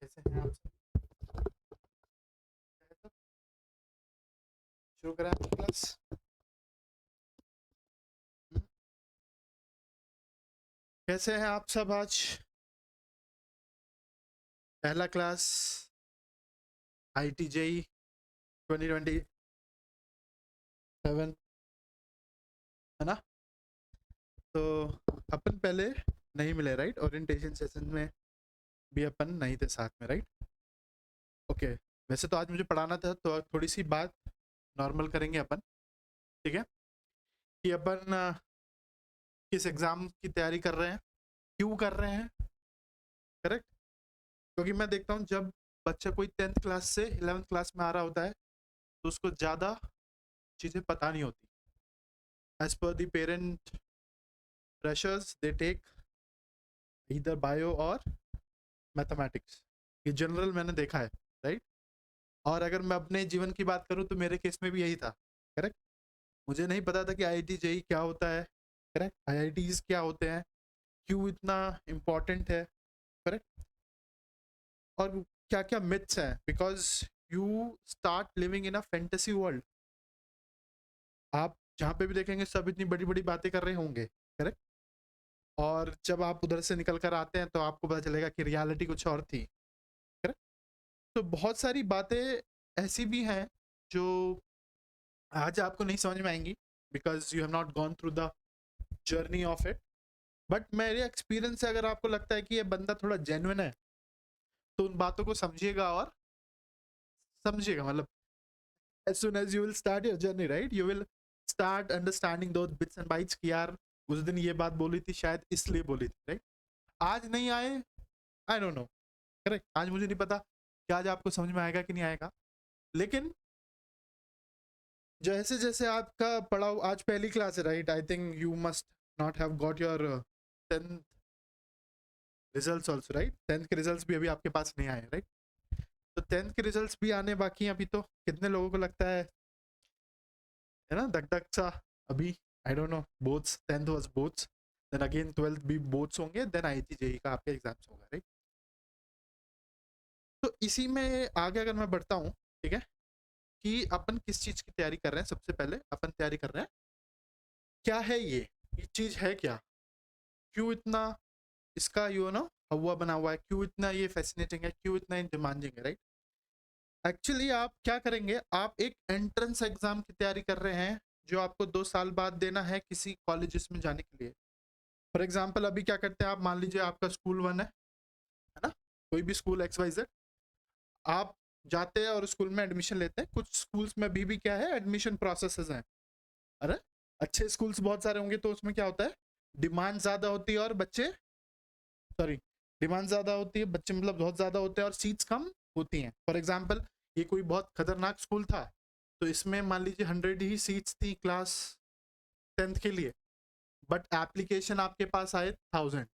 कैसे हैं आप सब? शुरू करें आपकी क्लास। कैसे हैं आप सब? आज पहला क्लास IIT JEE 2027 है ना? तो अपन पहले नहीं मिले राइट? ओरिएंटेशन सेशन में भी अपन नहीं थे साथ में राइट? ओके, वैसे तो आज मुझे पढ़ाना था तो थोड़ी सी बात नॉर्मल करेंगे अपन, ठीक है? कि अपन किस एग्ज़ाम की तैयारी कर रहे हैं, क्यों कर रहे हैं, करेक्ट? क्योंकि मैं देखता हूँ जब बच्चा कोई 10th क्लास से 11th क्लास में आ रहा होता है तो उसको ज़्यादा चीज़ें पता नहीं होती। As per the parent pressures they take इधर बायो और मैथमेटिक्स, ये जनरल मैंने देखा है राइट? और अगर मैं अपने जीवन की बात करूं तो मेरे केस में भी यही था, करेक्ट? मुझे नहीं पता था कि IIT JEE क्या होता है, करेक्ट? IITs क्या होते हैं, क्यों इतना इम्पोर्टेंट है, करेक्ट? और क्या क्या मिथ्स हैं, because you start living in a fantasy world. आप जहाँ पे भी देखेंगे सब इतनी बड़ी बड़ी बातें कर रहे होंगे, करेक्ट? और जब आप उधर से निकल कर आते हैं तो आपको पता चलेगा कि रियलिटी कुछ और थी, करेक्ट? तो बहुत सारी बातें ऐसी भी हैं जो आज आपको नहीं समझ में आएंगी because you have not gone through the journey of it. But मेरे एक्सपीरियंस से अगर आपको लगता है कि ये बंदा थोड़ा जेन्युइन है तो उन बातों को समझिएगा और समझिएगा, मतलब as soon as you will start your journey right, you will start understanding those bits and bytes कि यार उस दिन ये बात बोली थी शायद इसलिए बोली थी, राइट? आज नहीं आए, आई डोंट नो, करेक्ट? आज मुझे नहीं पता कि आज आपको समझ में आएगा कि नहीं आएगा, लेकिन जैसे जैसे आपका पढ़ाओ, आज पहली क्लास है right? I think you must not have got your 10th results also right? 10th के रिजल्ट्स भी अभी आपके पास नहीं आए राइट? तो 10th के रिजल्ट्स भी आने बाकी हैं अभी। तो कितने लोगों को लगता है ना, धक धक सा अभी? I don't know, boards 10th was boards, then again 12th भी बोथ्स होंगे, देन IIT JEE का आपका एग्जाम्स होगा राइट? तो इसी में आगे अगर मैं बढ़ता हूँ, ठीक है, कि अपन किस चीज की तैयारी कर रहे हैं। सबसे पहले अपन तैयारी कर रहे हैं क्या है ये चीज है क्या, क्यों इतना इसका यू नो हवा बना हुआ है, क्यों इतना ये फैसिनेटिंग है, क्यों इतना डिमांडिंग है राइट? एक्चुअली आप क्या करेंगे, आप एक एंट्रेंस एग्जाम की तैयारी कर रहे हैं जो आपको 2 साल बाद देना है किसी कॉलेजेस में जाने के लिए। फॉर एग्जाम्पल अभी क्या करते हैं आप, मान लीजिए आपका स्कूल 1 है ना, कोई भी स्कूल XYZ, आप जाते हैं और स्कूल में एडमिशन लेते हैं। कुछ स्कूल्स में भी क्या है, एडमिशन प्रोसेसेस हैं। अरे अच्छे स्कूल्स बहुत सारे होंगे तो उसमें क्या होता है, डिमांड ज्यादा होती है और बच्चे, सॉरी, डिमांड ज्यादा होती है, बच्चे मतलब बहुत ज्यादा होते हैं और सीट्स कम होती हैं। फॉर एग्जाम्पल ये कोई बहुत खतरनाक स्कूल था तो इसमें मान लीजिए 100 ही सीट्स थी क्लास 10th के लिए, बट एप्लीकेशन आपके पास आए 1000।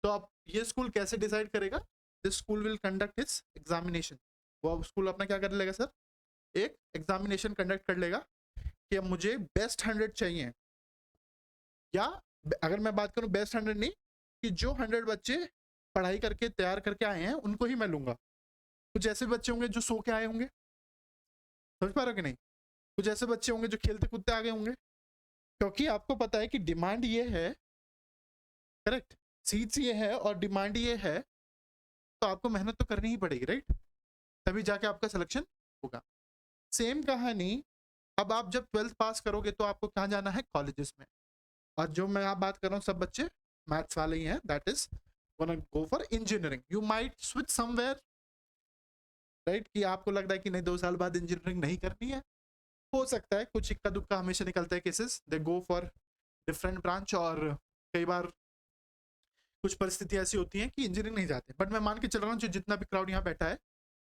तो अब ये स्कूल कैसे डिसाइड करेगा? This school will conduct it's examination. वो स्कूल अपना क्या कर लेगा सर, एक एग्जामिनेशन कंडक्ट कर लेगा कि अब मुझे बेस्ट 100 चाहिए, या अगर मैं बात करूं बेस्ट 100 नहीं, कि जो 100 बच्चे पढ़ाई करके तैयार करके आए हैं उनको ही मैं लूंगा। कुछ ऐसे बच्चे होंगे जो सो के आए होंगे, समझ पा रहे हो कि नहीं? कुछ ऐसे बच्चे होंगे जो खेलते कूदते आ गए होंगे, क्योंकि आपको पता है कि डिमांड ये है, करेक्ट? सीट्स ये है और डिमांड ये है, तो आपको मेहनत तो करनी ही पड़ेगी राइट? तभी जाके आपका सिलेक्शन होगा। सेम कहानी, अब आप जब 12th पास करोगे तो आपको कहाँ जाना है, कॉलेजेस में। और जो मैं आप बात कर रहा हूँ सब बच्चे मैथ्स वाले ही हैं, that is gonna go for engineering. You might switch somewhere right, कि आपको लग रहा है कि नहीं 2 साल बाद इंजीनियरिंग नहीं करनी है, हो सकता है, कुछ इक्का दुक्का हमेशा निकलता है cases, they go for different branch. और कई बार कुछ परिस्थिति ऐसी होती हैं कि इंजीनियरिंग नहीं जाते, बट मैं मान के चल रहा हूँ जो जितना भी क्राउड यहाँ बैठा है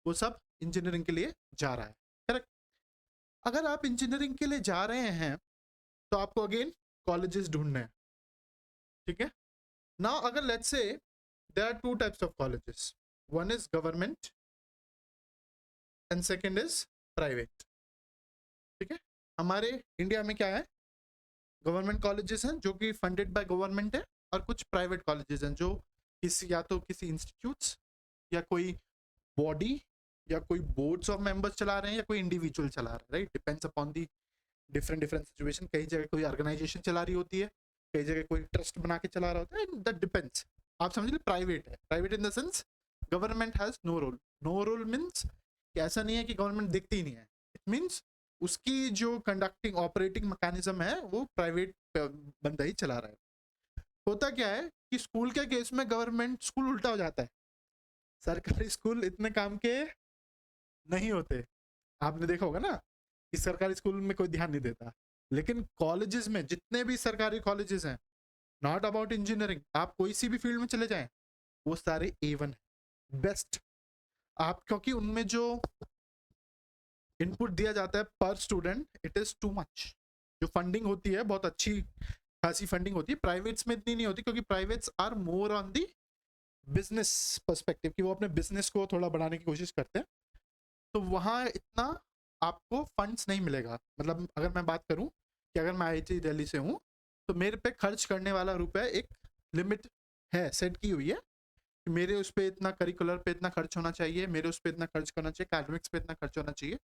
वो सब इंजीनियरिंग के लिए जा रहा है, करेक्ट? अगर आप इंजीनियरिंग के लिए जा रहे हैं तो आपको अगेन कॉलेजेस ढूंढने हैं, ठीक है? नाउ अगर let's say there are two types of colleges, one is government and second is private, ठीक है? हमारे इंडिया में क्या है, गवर्नमेंट कॉलेजेस हैं जो कि फंडेड बाय गवर्नमेंट है, और कुछ प्राइवेट कॉलेजेस हैं जो किसी या तो किसी इंस्टीट्यूट्स या कोई बॉडी या कोई बोर्ड्स ऑफ मेंबर्स चला रहे हैं या कोई इंडिविजुअल चला रहा है, right, depends upon the different different situation. कई जगह कोई ऑर्गेनाइजेशन चला रही होती है, कई जगह कोई ट्रस्ट बना के चला रहा होता है, दैट डिपेंड्स। आप समझ लीजिए प्राइवेट है, private in the sense government has no role. No role means कि ऐसा नहीं है कि गवर्नमेंट दिखती ही नहीं है, इट मीन्स उसकी जो कंडक्टिंग ऑपरेटिंग मैकेनिज्म है वो प्राइवेट बंदा ही चला रहा है। होता क्या है कि स्कूल के केस में गवर्नमेंट स्कूल उल्टा हो जाता है, सरकारी स्कूल इतने काम के नहीं होते। आपने देखा होगा ना कि सरकारी स्कूल में कोई ध्यान नहीं देता, लेकिन कॉलेजेस में जितने भी सरकारी कॉलेजेस हैं, नॉट अबाउट इंजीनियरिंग, आप कोई सी भी फील्ड में चले जाएं, वो सारे A1 है, बेस्ट। आप क्योंकि उनमें जो इनपुट दिया जाता है पर student, it is too much. जो फंडिंग होती है बहुत अच्छी खासी फंडिंग होती है, प्राइवेट्स में इतनी नहीं होती, क्योंकि privates are more on the business perspective, कि वो अपने बिजनेस को थोड़ा बढ़ाने की कोशिश करते हैं, तो वहाँ इतना आपको फंड्स नहीं मिलेगा। मतलब अगर मैं बात करूं कि अगर मैं IIT दिल्ली से हूं, तो मेरे पे खर्च करने वाला रुपए एक लिमिट है, सेट की हुई है कि मेरे उस पे इतना करिकुलर पे इतना खर्च होना चाहिए, मेरे उस पे इतना खर्च करना चाहिए, एकेडमिक्स पे इतना खर्च होना चाहिए।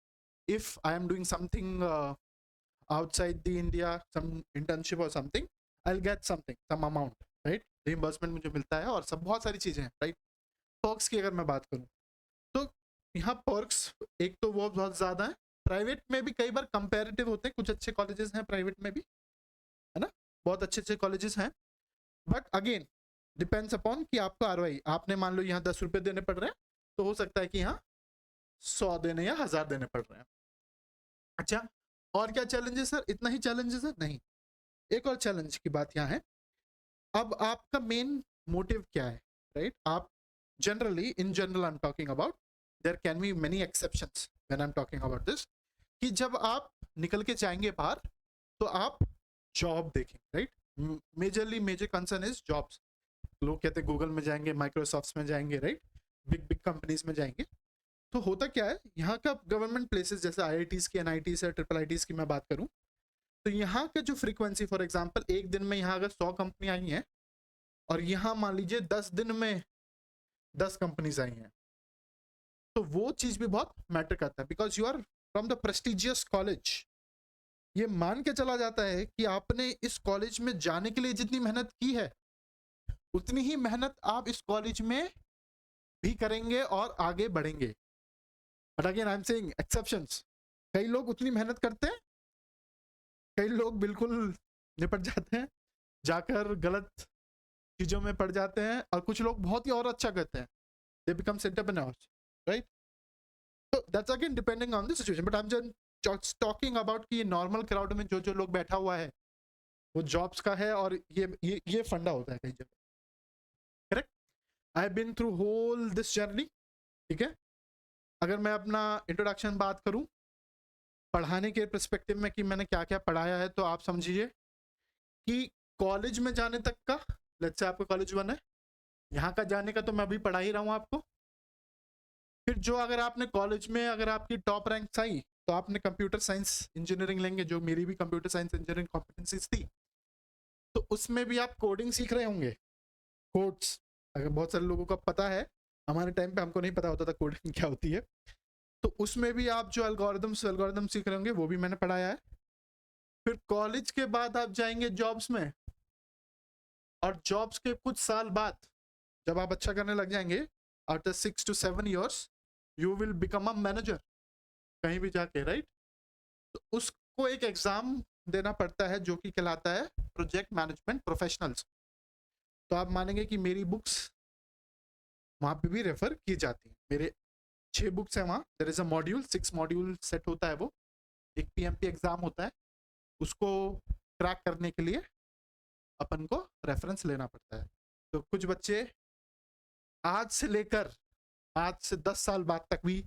If I am doing something outside the India, some internship or something, I'll get something, some amount, right? Reimbursement मुझे मिलता है और सब बहुत सारी चीजें हैं, right? पर्क्स की अगर मैं बात करूं तो यहाँ पर्क्स एक तो वो बहुत ज्यादा है। प्राइवेट में भी कई बार कंपैरेटिव होते हैं, कुछ अच्छे कॉलेजेस हैं प्राइवेट में भी, है ना, बहुत अच्छे अच्छे कॉलेजेस हैं, बट अगेन डिपेंड्स अपॉन कि आपका ROI, आपने मान लो यहाँ 10 रुपए देने पड़ रहे हैं, तो हो सकता है कि यहाँ 100 देने या 1000 देने पड़ रहे हैं। अच्छा, और क्या चैलेंजेस सर, इतना ही चैलेंजेस है? नहीं, एक और चैलेंज की बात यहाँ है। अब आपका मेन मोटिव क्या है, राइट? आप generally, in general I am talking about, there can be many exceptions when I am talking about this, कि जब आप निकल के जाएंगे बाहर तो आप जॉब देखें, right? Majorly major concern is jobs. लोग कहते हैं गूगल में जाएंगे, माइक्रोसॉफ्ट में जाएंगे, राइट, बिग बिग कंपनीज में जाएंगे। तो होता क्या है, यहाँ का गवर्नमेंट प्लेसेस जैसे IITs की, NITs या IIITs की मैं बात करूँ, तो यहाँ का जो फ्रीक्वेंसी, फॉर एग्जांपल एक दिन में यहाँ अगर 100 कंपनी आई हैं और यहाँ मान लीजिए 10 दिन में 10 कंपनीज आई हैं, तो वो चीज भी बहुत मैटर करता है, because you are from the prestigious college. ये मान के चला जाता है कि आपने इस कॉलेज में जाने के लिए जितनी मेहनत की है, उतनी ही मेहनत आप इस कॉलेज में भी करेंगे और आगे बढ़ेंगे। But again I am saying exceptions. कई लोग उतनी मेहनत करते हैं, कई लोग बिल्कुल निपट जाते हैं, जाकर गलत चीजों में पड़ जाते हैं, और कुछ लोग बहुत ही और अच्छा करते हैं, दे बिकम एंटरप्रेन्योर्स, राइट? तो that's again depending on the situation, but I am just talking about कि ये नॉर्मल क्राउड में जो जो लोग बैठा हुआ है वो जॉब्स का है, और ये फंडा होता है कई जगह, correct? I have been through whole this journey, ठीक है? अगर मैं अपना इंट्रोडक्शन बात करूं पढ़ाने के पर्सपेक्टिव में कि मैंने क्या क्या पढ़ाया है, तो आप समझिए कि कॉलेज में जाने तक का, लेट्स से आपका कॉलेज 1 है, यहाँ का जाने का तो मैं अभी पढ़ा ही रहा हूँ आपको। फिर जो अगर आपने कॉलेज में अगर आपकी टॉप रैंक आई, तो आपने कंप्यूटर साइंस इंजीनियरिंग लेंगे, जो मेरी भी कंप्यूटर साइंस इंजीनियरिंग कॉम्पिटेंसीज थी, तो उसमें भी आप कोडिंग सीख रहे होंगे, कोड्स। अगर बहुत सारे लोगों को पता है, हमारे टाइम पे हमको नहीं पता होता था कोडिंग क्या होती है, तो उसमें भी आप जो एल्गोरिदम सीख रहे होंगे, वो भी मैंने पढ़ाया है। फिर कॉलेज के बाद आप जाएंगे जॉब्स में, और जॉब्स के कुछ साल बाद जब आप अच्छा करने लग जाएंगे, after 6 to 7 years you will become a manager कहीं भी जाके, राइट? तो उसको एक एग्जाम देना पड़ता है जो कि कहलाता है प्रोजेक्ट मैनेजमेंट प्रोफेशनल्स। तो आप मानेंगे कि मेरी बुक्स वहाँ पे भी रेफर की जाती हैं। मेरे 6 बुक्स हैं वहाँ, there is a module, 6 module set होता है, वो एक PMP एग्जाम होता है, उसको क्रैक करने के लिए अपन को रेफरेंस लेना पड़ता है। तो कुछ बच्चे आज से लेकर आज से 10 साल बाद तक भी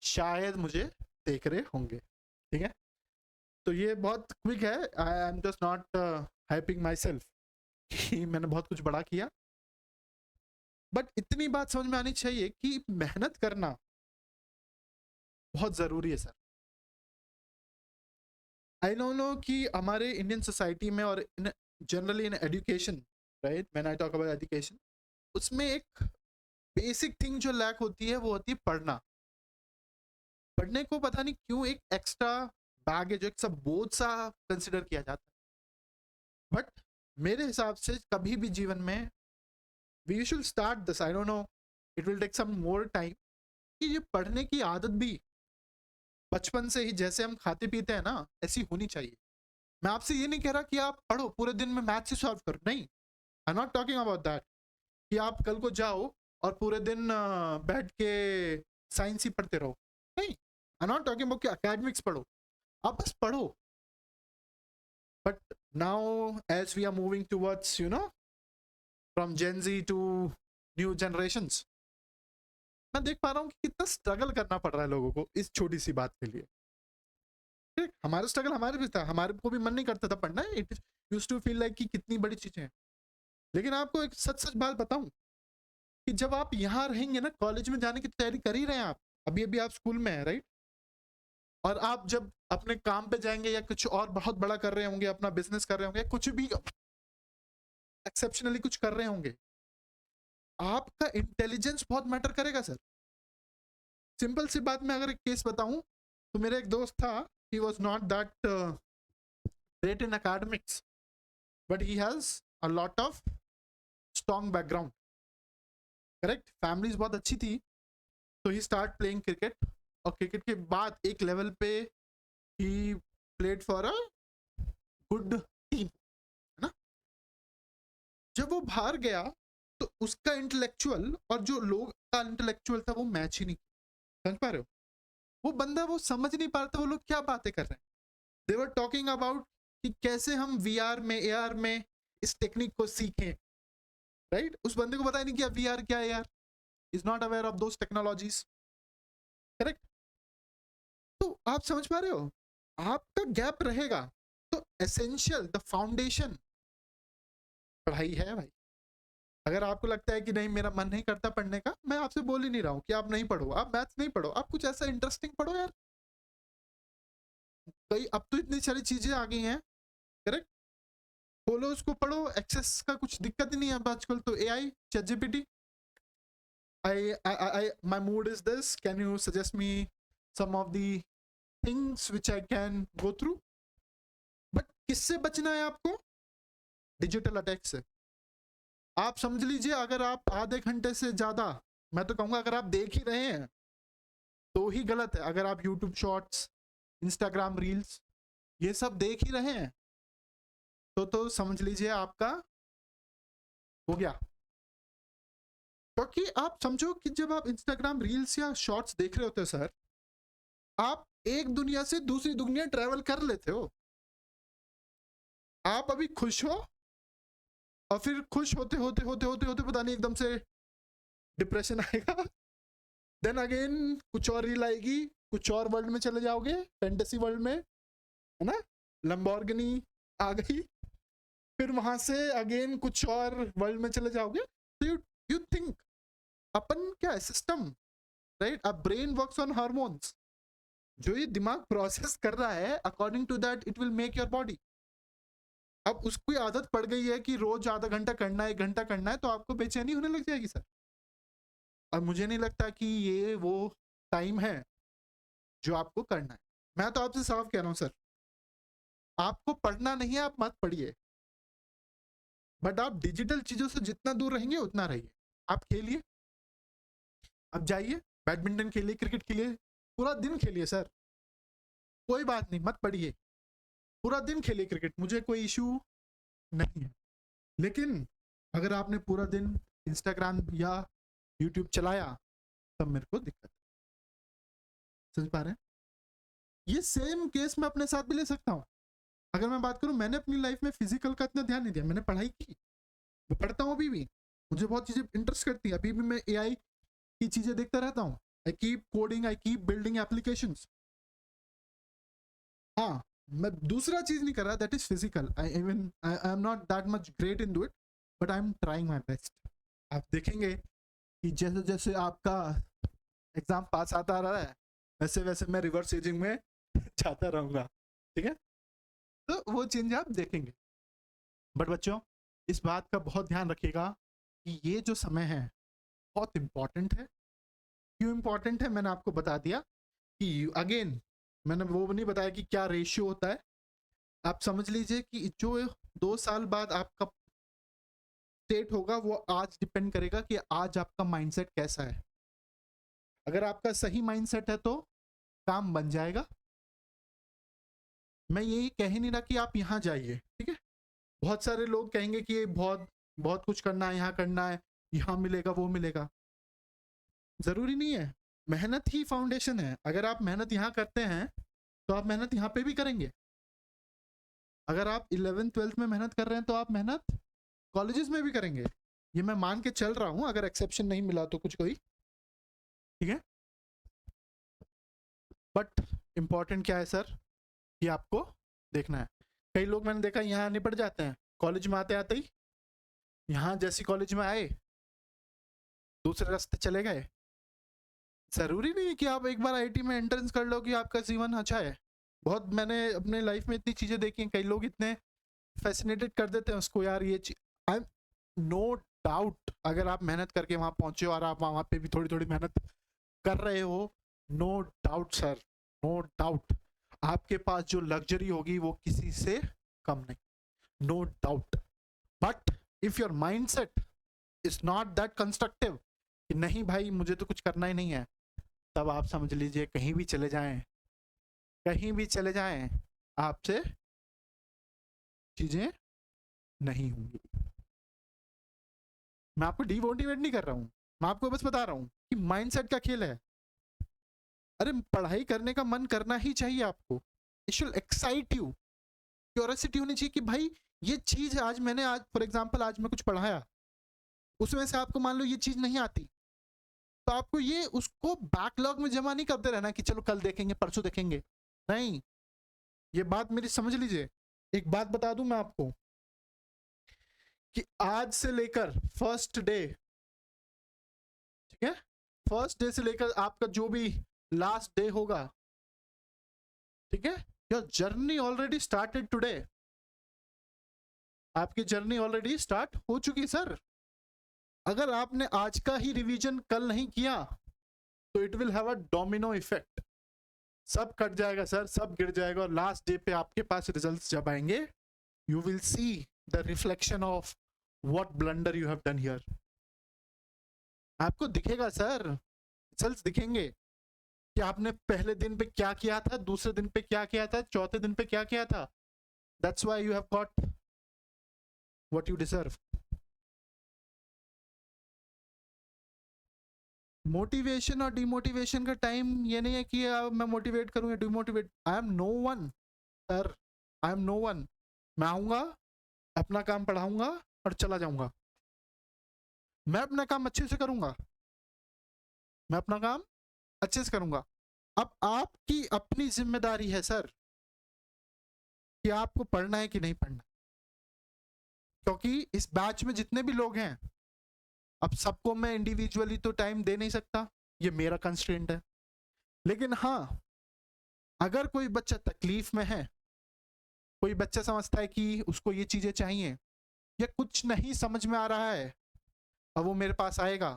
शायद मुझे देख रहे होंगे, ठीक है? तो ये बहुत क्विक है, I am just not hyping my self कि मैंने बहुत कुछ बड़ा किया, बट इतनी बात समझ में आनी चाहिए कि मेहनत करना बहुत जरूरी है सर। आई डोंट नो कि हमारे इंडियन सोसाइटी में और generally in education, right, when I talk about education, उसमें एक बेसिक थिंग जो लैक होती है वो होती है पढ़ना। पढ़ने को पता नहीं क्यों एक एक्स्ट्रा बैगेज, एक सब बोझ सा कंसिडर किया जाता है। बट मेरे हिसाब से कभी भी जीवन में we should start this, I don't know, it will take some more time, कि ये पढ़ने की आदत भी बचपन से ही जैसे हम खाते पीते हैं ना ऐसी होनी चाहिए। मैं आपसे ये नहीं कह रहा कि आप पढ़ो पूरे दिन में मैथ से सॉल्व करो, नहीं, I am not talking about that कि आप कल को जाओ और पूरे दिन बैठ के साइंस ही पढ़ते रहो, नहीं, I am not talking about कि एकेडमिक्स पढ़ो, आप बस पढ़ो। But now as we are moving towards you know from Gen Z to new generations, मैं देख पा रहा हूँ कि कितना स्ट्रगल करना पड़ रहा है लोगों को इस छोटी सी बात के लिए। ठीक, हमारा स्ट्रगल हमारे भी था, हमारे को भी मन नहीं करता था पढ़ना, it used to feel like कि कितनी बड़ी चीजें हैं। लेकिन आपको एक सच सच बात बताऊं कि जब आप यहाँ रहेंगे ना, कॉलेज में जाने की तैयारी कर ही रहे हैं आप, अभी अभी आप स्कूल में हैं, राइट, और आप जब अपने काम पे जाएंगे या कुछ और बहुत बड़ा कर रहे होंगे, अपना बिजनेस कर रहे होंगे, कुछ भी एक्सेप्शनली कुछ कर रहे होंगे, आपका इंटेलिजेंस बहुत मैटर करेगा सर। सिंपल सी बात में अगर एक केस बताऊं तो मेरा एक दोस्त था, he was not that great in academics but he has a lot of strong background, correct, families बहुत अच्छी थी, तो he start playing cricket, और क्रिकेट के बाद एक लेवल पे he played for a good team, है ना। जब वो बाहर गया तो उसका इंटेलेक्चुअल और जो लोग का इंटेलेक्चुअल था वो मैच ही नहीं, समझ पा रहे हो, वो बंदा वो समझ नहीं पा रहा था वो लोग क्या बातें कर रहे हैं। दे वर टॉकिंग अबाउट कि कैसे हम वीआर में, एआर में इस टेक्निक को सीखें, राइट, उस बंदे को पता ही नहीं कि वीआर क्या है, यार is not aware of those technologies, correct. तो आप समझ पा रहे हो, आपका गैप रहेगा, तो एसेंशियल द फाउंडेशन पढ़ाई है भाई। अगर आपको लगता है कि नहीं मेरा मन नहीं करता पढ़ने का, मैं आपसे बोल ही नहीं रहा हूँ कि आप नहीं पढ़ो, आप मैथ्स नहीं पढ़ो, आप कुछ ऐसा इंटरेस्टिंग पढ़ो यार। कई अब तो इतनी सारी चीजें आ गई हैं, करेक्ट, खोलो उसको पढ़ो, एक्सेस का कुछ दिक्कत ही नहीं है आजकल तो, AI, ChatGPT, I my mood is this, can you suggest me some of the things which I can go through। But किससे बचना है आपको, डिजिटल अटैक से। आप समझ लीजिए अगर आप आधे घंटे से ज्यादा, मैं तो कहूंगा अगर आप देख ही रहे हैं तो ही गलत है, अगर आप यूट्यूब शॉर्ट्स, इंस्टाग्राम रील्स ये सब देख ही रहे हैं तो समझ लीजिए आपका हो गया। क्योंकि आप समझो कि जब आप इंस्टाग्राम रील्स या शॉर्ट्स देख रहे होते हो सर, आप एक दुनिया से दूसरी दुनिया ट्रैवल कर लेते हो। आप अभी खुश हो और फिर खुश होते होते होते होते होते पता नहीं एकदम से डिप्रेशन आएगा, देन अगेन कुछ और रील आएगी, कुछ और वर्ल्ड में चले जाओगे, फैंटेसी वर्ल्ड में, है ना, लंबोर्गिनी आ गई, फिर वहां से अगेन कुछ और वर्ल्ड में चले जाओगे। तो यू थिंक अपन क्या है system, right, a brain works on hormones, जो ये दिमाग प्रोसेस कर रहा है according to that it will make your body. अब उसकी आदत पड़ गई है कि रोज आधा घंटा करना है, 1 घंटा करना है, तो आपको बेचैनी होने लग जाएगी सर। और मुझे नहीं लगता कि ये वो टाइम है जो आपको करना है। मैं तो आपसे साफ कह रहा हूं सर, आपको पढ़ना नहीं है, आप मत पढ़िए, बट आप डिजिटल चीजों से जितना दूर रहेंगे उतना रहिए। आप खेलिए, अब जाइए बैडमिंटन खेलिए, क्रिकेट खेलिए, पूरा दिन खेलिए सर, कोई बात नहीं, मत पढ़िए, पूरा दिन खेलिए क्रिकेट, मुझे कोई इशू नहीं है। लेकिन अगर आपने पूरा दिन इंस्टाग्राम या यूट्यूब चलाया तब मेरे को दिक्कत है, समझ पा रहे हैं। ये सेम केस मैं अपने साथ भी ले सकता हूँ। अगर मैं बात करूँ, मैंने अपनी लाइफ में फिजिकल का इतना ध्यान नहीं दिया, मैंने पढ़ाई की, मैं पढ़ता हूँ अभी भी, मुझे बहुत चीजें इंटरेस्ट करती है, अभी भी मैं एआई की चीजें देखता रहता हूँ, I keep coding, I keep building applications. हाँ, मैं दूसरा चीज नहीं कर रहा, that is physical, I am not that much great in do it, but I am trying my best. आप देखेंगे कि जैसे जैसे आपका एग्जाम पास आता रहा है वैसे वैसे मैं रिवर्स एजिंग में जाता रहूंगा, ठीक है, तो वो चेंज आप देखेंगे। बट बच्चों, इस बात का बहुत ध्यान रखिएगा कि ये जो समय है बहुत इंपॉर्टेंट है। क्यों इंपॉर्टेंट है मैंने आपको बता दिया कि अगेन मैंने वो नहीं बताया कि क्या रेशियो होता है। आप समझ लीजिए कि जो 2 साल बाद आपका स्टेट होगा वो आज डिपेंड करेगा कि आज आपका माइंडसेट कैसा है। अगर आपका सही माइंडसेट है तो काम बन जाएगा। मैं यही कह ही नहीं रहा कि आप यहाँ जाइए, ठीक है। बहुत सारे लोग कहेंगे कि ये बहुत बहुत कुछ करना है, यहाँ करना है, यहाँ मिलेगा वो मिलेगा। जरूरी नहीं है, मेहनत ही फाउंडेशन है। अगर आप मेहनत यहाँ करते हैं तो आप मेहनत यहाँ पे भी करेंगे। अगर आप 11th-12th में मेहनत कर रहे हैं तो आप मेहनत कॉलेजेस में भी करेंगे। ये मैं मान के चल रहा हूँ, अगर एक्सेप्शन नहीं मिला तो कुछ कोई, ठीक है। बट इंपॉर्टेंट क्या है सर, ये आपको देखना है। कई लोग मैंने देखा यहाँ निपट जाते हैं, कॉलेज में आते आते ही यहाँ जैसी कॉलेज में आए दूसरे रास्ते चले गए। जरूरी नहीं है कि आप एक बार आईटी में एंट्रेंस कर लो कि आपका जीवन अच्छा है। बहुत मैंने अपने लाइफ में इतनी चीजें देखी हैं, कई लोग इतने फैसिनेटेड कर देते हैं उसको, यार ये चीज आई नो डाउट अगर आप मेहनत करके वहां पहुंचे और आप वहां पे भी थोड़ी थोड़ी मेहनत कर रहे हो, no doubt sir, no doubt आपके पास जो लग्जरी होगी वो किसी से कम नहीं, no doubt. But if your mindset is not that constructive कि नहीं भाई मुझे तो कुछ करना ही नहीं है, तब आप समझ लीजिए कहीं भी चले जाएं, कहीं भी चले जाएं, आपसे चीजें नहीं होंगी। मैं आपको डिमोटिवेट नहीं कर रहा हूं, मैं आपको बस बता रहा हूं कि माइंडसेट का खेल है। अरे पढ़ाई करने का मन करना ही चाहिए आपको, it should excite you, curiosity होनी चाहिए कि भाई ये चीज आज मैंने, आज फॉर एग्जांपल आज मैं कुछ पढ़ाया, उसमें से आपको मान लो ये चीज नहीं आती, तो आपको ये उसको बैकलॉग में जमा नहीं करते रहना कि चलो कल देखेंगे परसों देखेंगे, नहीं। ये बात मेरी समझ लीजिए। एक बात बता दूं मैं आपको कि आज से लेकर फर्स्ट डे, ठीक है, फर्स्ट डे से लेकर आपका जो भी लास्ट डे होगा, ठीक है, your journey already started today. आपकी जर्नी ऑलरेडी स्टार्ट हो चुकी सर। अगर आपने आज का ही रिवीजन कल नहीं किया तो it will have a domino effect, सब कट जाएगा सर, सब गिर जाएगा, और लास्ट डे पे आपके पास रिजल्ट्स जब आएंगे you will see the reflection of what blunder you have done here. आपको दिखेगा सर, रिजल्ट्स दिखेंगे कि आपने पहले दिन पे क्या किया था, दूसरे दिन पे क्या किया था, चौथे दिन पे क्या किया था। That's why you have got what you deserve. Motivation और डिमोटिवेशन का टाइम ये नहीं है कि मैं मोटिवेट करूं या demotivate, I am no one sir, I am no one. मैं आऊंगा, अपना काम पढ़ाऊंगा और चला जाऊंगा। मैं अपना काम अच्छे से करूंगा, मैं अपना काम अच्छे से करूंगा। अब आपकी अपनी जिम्मेदारी है सर कि आपको पढ़ना है कि नहीं पढ़ना, क्योंकि इस बैच में जितने भी लोग हैं, अब सबको मैं इंडिविजुअली तो टाइम दे नहीं सकता, ये मेरा कंस्ट्रेंट है। लेकिन हाँ, अगर कोई बच्चा तकलीफ में है, कोई बच्चा समझता है कि उसको ये चीजें चाहिए या कुछ नहीं समझ में आ रहा है, अब वो मेरे पास आएगा,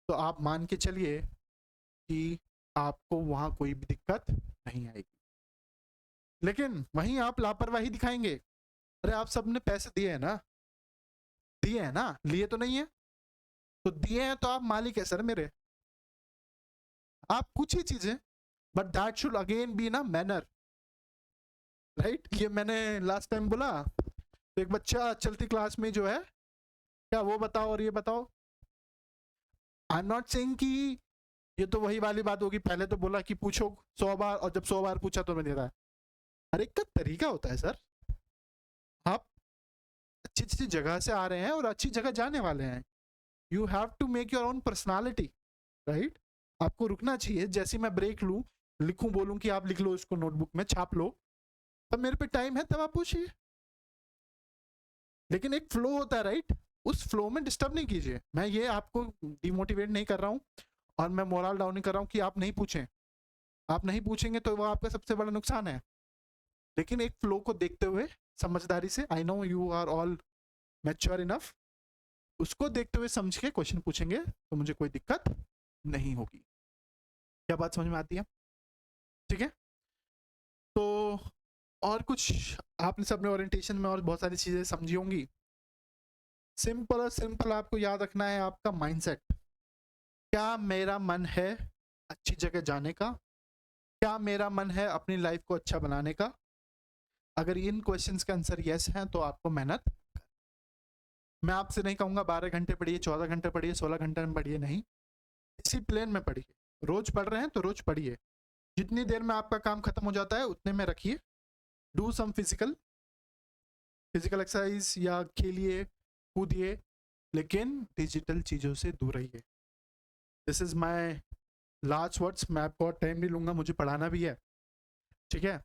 तो आप मान के चलिए कि आपको वहां कोई भी दिक्कत नहीं आएगी। लेकिन वहीं आप लापरवाही दिखाएंगे, अरे आप सबने पैसे दिए हैं ना, दिए हैं ना, लिए तो नहीं है, तो दिए हैं तो आप मालिक है सर मेरे, आप कुछ ही चीजें, but that should again be ना मैनर, राइट। ये मैंने लास्ट टाइम बोला, तो एक बच्चा चलती क्लास में जो है, क्या वो बताओ और ये बताओ, आई एम नॉट सेइंग कि ये तो वही वाली बात होगी, पहले तो बोला कि पूछो 100 बार और जब 100 बार पूछा तो मैं दे रहा है। हर एक का तरीका होता है सर। आप अच्छी अच्छी जगह से आ रहे हैं और अच्छी जगह जाने वाले हैं, you have to make your own personality, right. आपको रुकना चाहिए, जैसे मैं ब्रेक लूं, लिखूं, बोलूं कि आप लिख लो इसको नोटबुक में, छाप लो, तब मेरे पे टाइम है तब आप पूछिए। लेकिन एक फ्लो होता है, राइट, उस फ्लो में डिस्टर्ब नहीं कीजिए। मैं ये आपको डिमोटिवेट नहीं कर रहा हूं और मैं मोरल डाउन नहीं कर रहा हूं कि आप नहीं पूछें, आप नहीं पूछेंगे तो वो आपका सबसे बड़ा नुकसान है। लेकिन एक फ्लो को देखते हुए समझदारी से, I know you are all mature enough, उसको देखते हुए समझ के क्वेश्चन पूछेंगे तो मुझे कोई दिक्कत नहीं होगी। क्या बात समझ में आती है? ठीक है, तो और कुछ आपने सबने ओरिएंटेशन में और बहुत सारी चीजें समझी होंगी। सिंपल और सिंपल आपको याद रखना है आपका माइंडसेट। क्या मेरा मन है अच्छी जगह जाने का? क्या मेरा मन है अपनी लाइफ को अच्छा बनाने का? अगर इन क्वेश्चंस का आंसर यस है तो आपको मेहनत, मैं आपसे नहीं कहूंगा 12 घंटे पढ़िए, 14 घंटे पढ़िए, 16 घंटे में पढ़िए, नहीं, इसी प्लेन में पढ़िए। रोज पढ़ रहे हैं तो रोज पढ़िए, जितनी देर में आपका काम खत्म हो जाता है उतने में रखिए। डू सम फिजिकल एक्सरसाइज या खेलिए कूदिए, लेकिन डिजिटल चीजों से दूर रहिए। This is my last words. मैं आपको टाइम नहीं लूंगा, मुझे पढ़ाना भी है, ठीक है।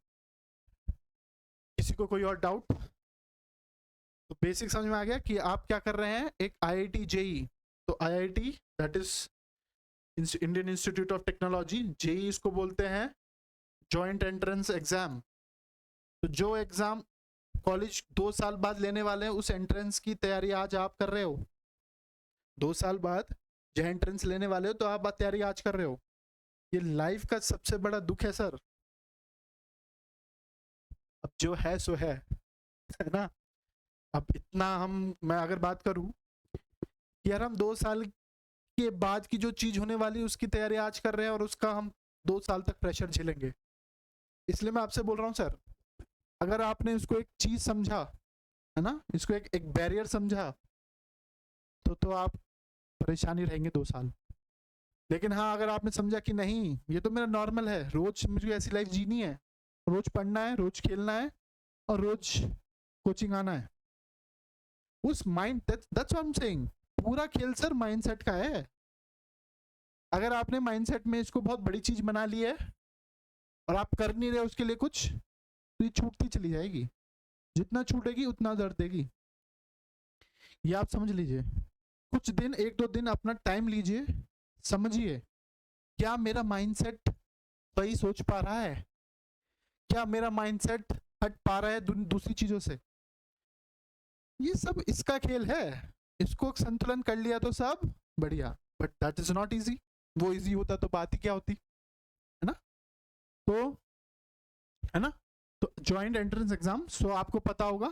किसी को कोई और डाउट? तो बेसिक समझ में आ गया कि आप क्या कर रहे हैं। एक IIT JEE, तो IIT that is Indian institute of technology, JEE इसको बोलते हैं जॉइंट एंट्रेंस एग्जाम। तो जो एग्जाम कॉलेज 2 साल बाद लेने वाले हैं, उस एंट्रेंस की तैयारी आज आप कर रहे हो। 2 साल बाद जो एंट्रेंस लेने वाले हो तो आप तैयारी आज कर रहे हो। ये लाइफ का सबसे बड़ा दुख है सर। अब जो है सो है ना। अब इतना मैं अगर बात करूं कि यार हम 2 साल के बाद की जो चीज होने वाली है उसकी तैयारी आज कर रहे हैं और उसका हम 2 साल तक प्रेशर झेलेंगे। इसलिए मैं आपसे बोल रहा हूं सर, अगर आपने इसको एक चीज समझा है ना, इसको एक बैरियर समझा, तो आप परेशानी रहेंगे 2 साल। लेकिन हाँ, अगर आपने समझा कि नहीं ये तो मेरा नॉर्मल है, रोज मुझे ऐसी लाइफ जीनी है, रोज पढ़ना है, रोज खेलना है और रोज कोचिंग आना है, उस mind, that's what I am saying, पूरा खेल सर माइंडसेट का है। अगर आपने माइंडसेट में इसको बहुत बड़ी चीज बना ली है और आप कर नहीं रहे उसके लिए कुछ, तो ये छूटती चली जाएगी। जितना छूटेगी उतना दर्द देगी। ये आप समझ लीजिए। कुछ दिन, 1-2 दिन अपना टाइम लीजिए, समझिए क्या मेरा माइंडसेट वही सोच पा रहा है, क्या मेरा माइंडसेट हट पा रहा है दूसरी चीजों से। ये सब इसका खेल है। इसको संतुलन कर लिया तो सब बढ़िया, but that is not easy. वो इजी होता तो बात ही क्या होती, है ना। तो है ना, तो ज्वाइंट एंट्रेंस एग्जाम, सो आपको पता होगा,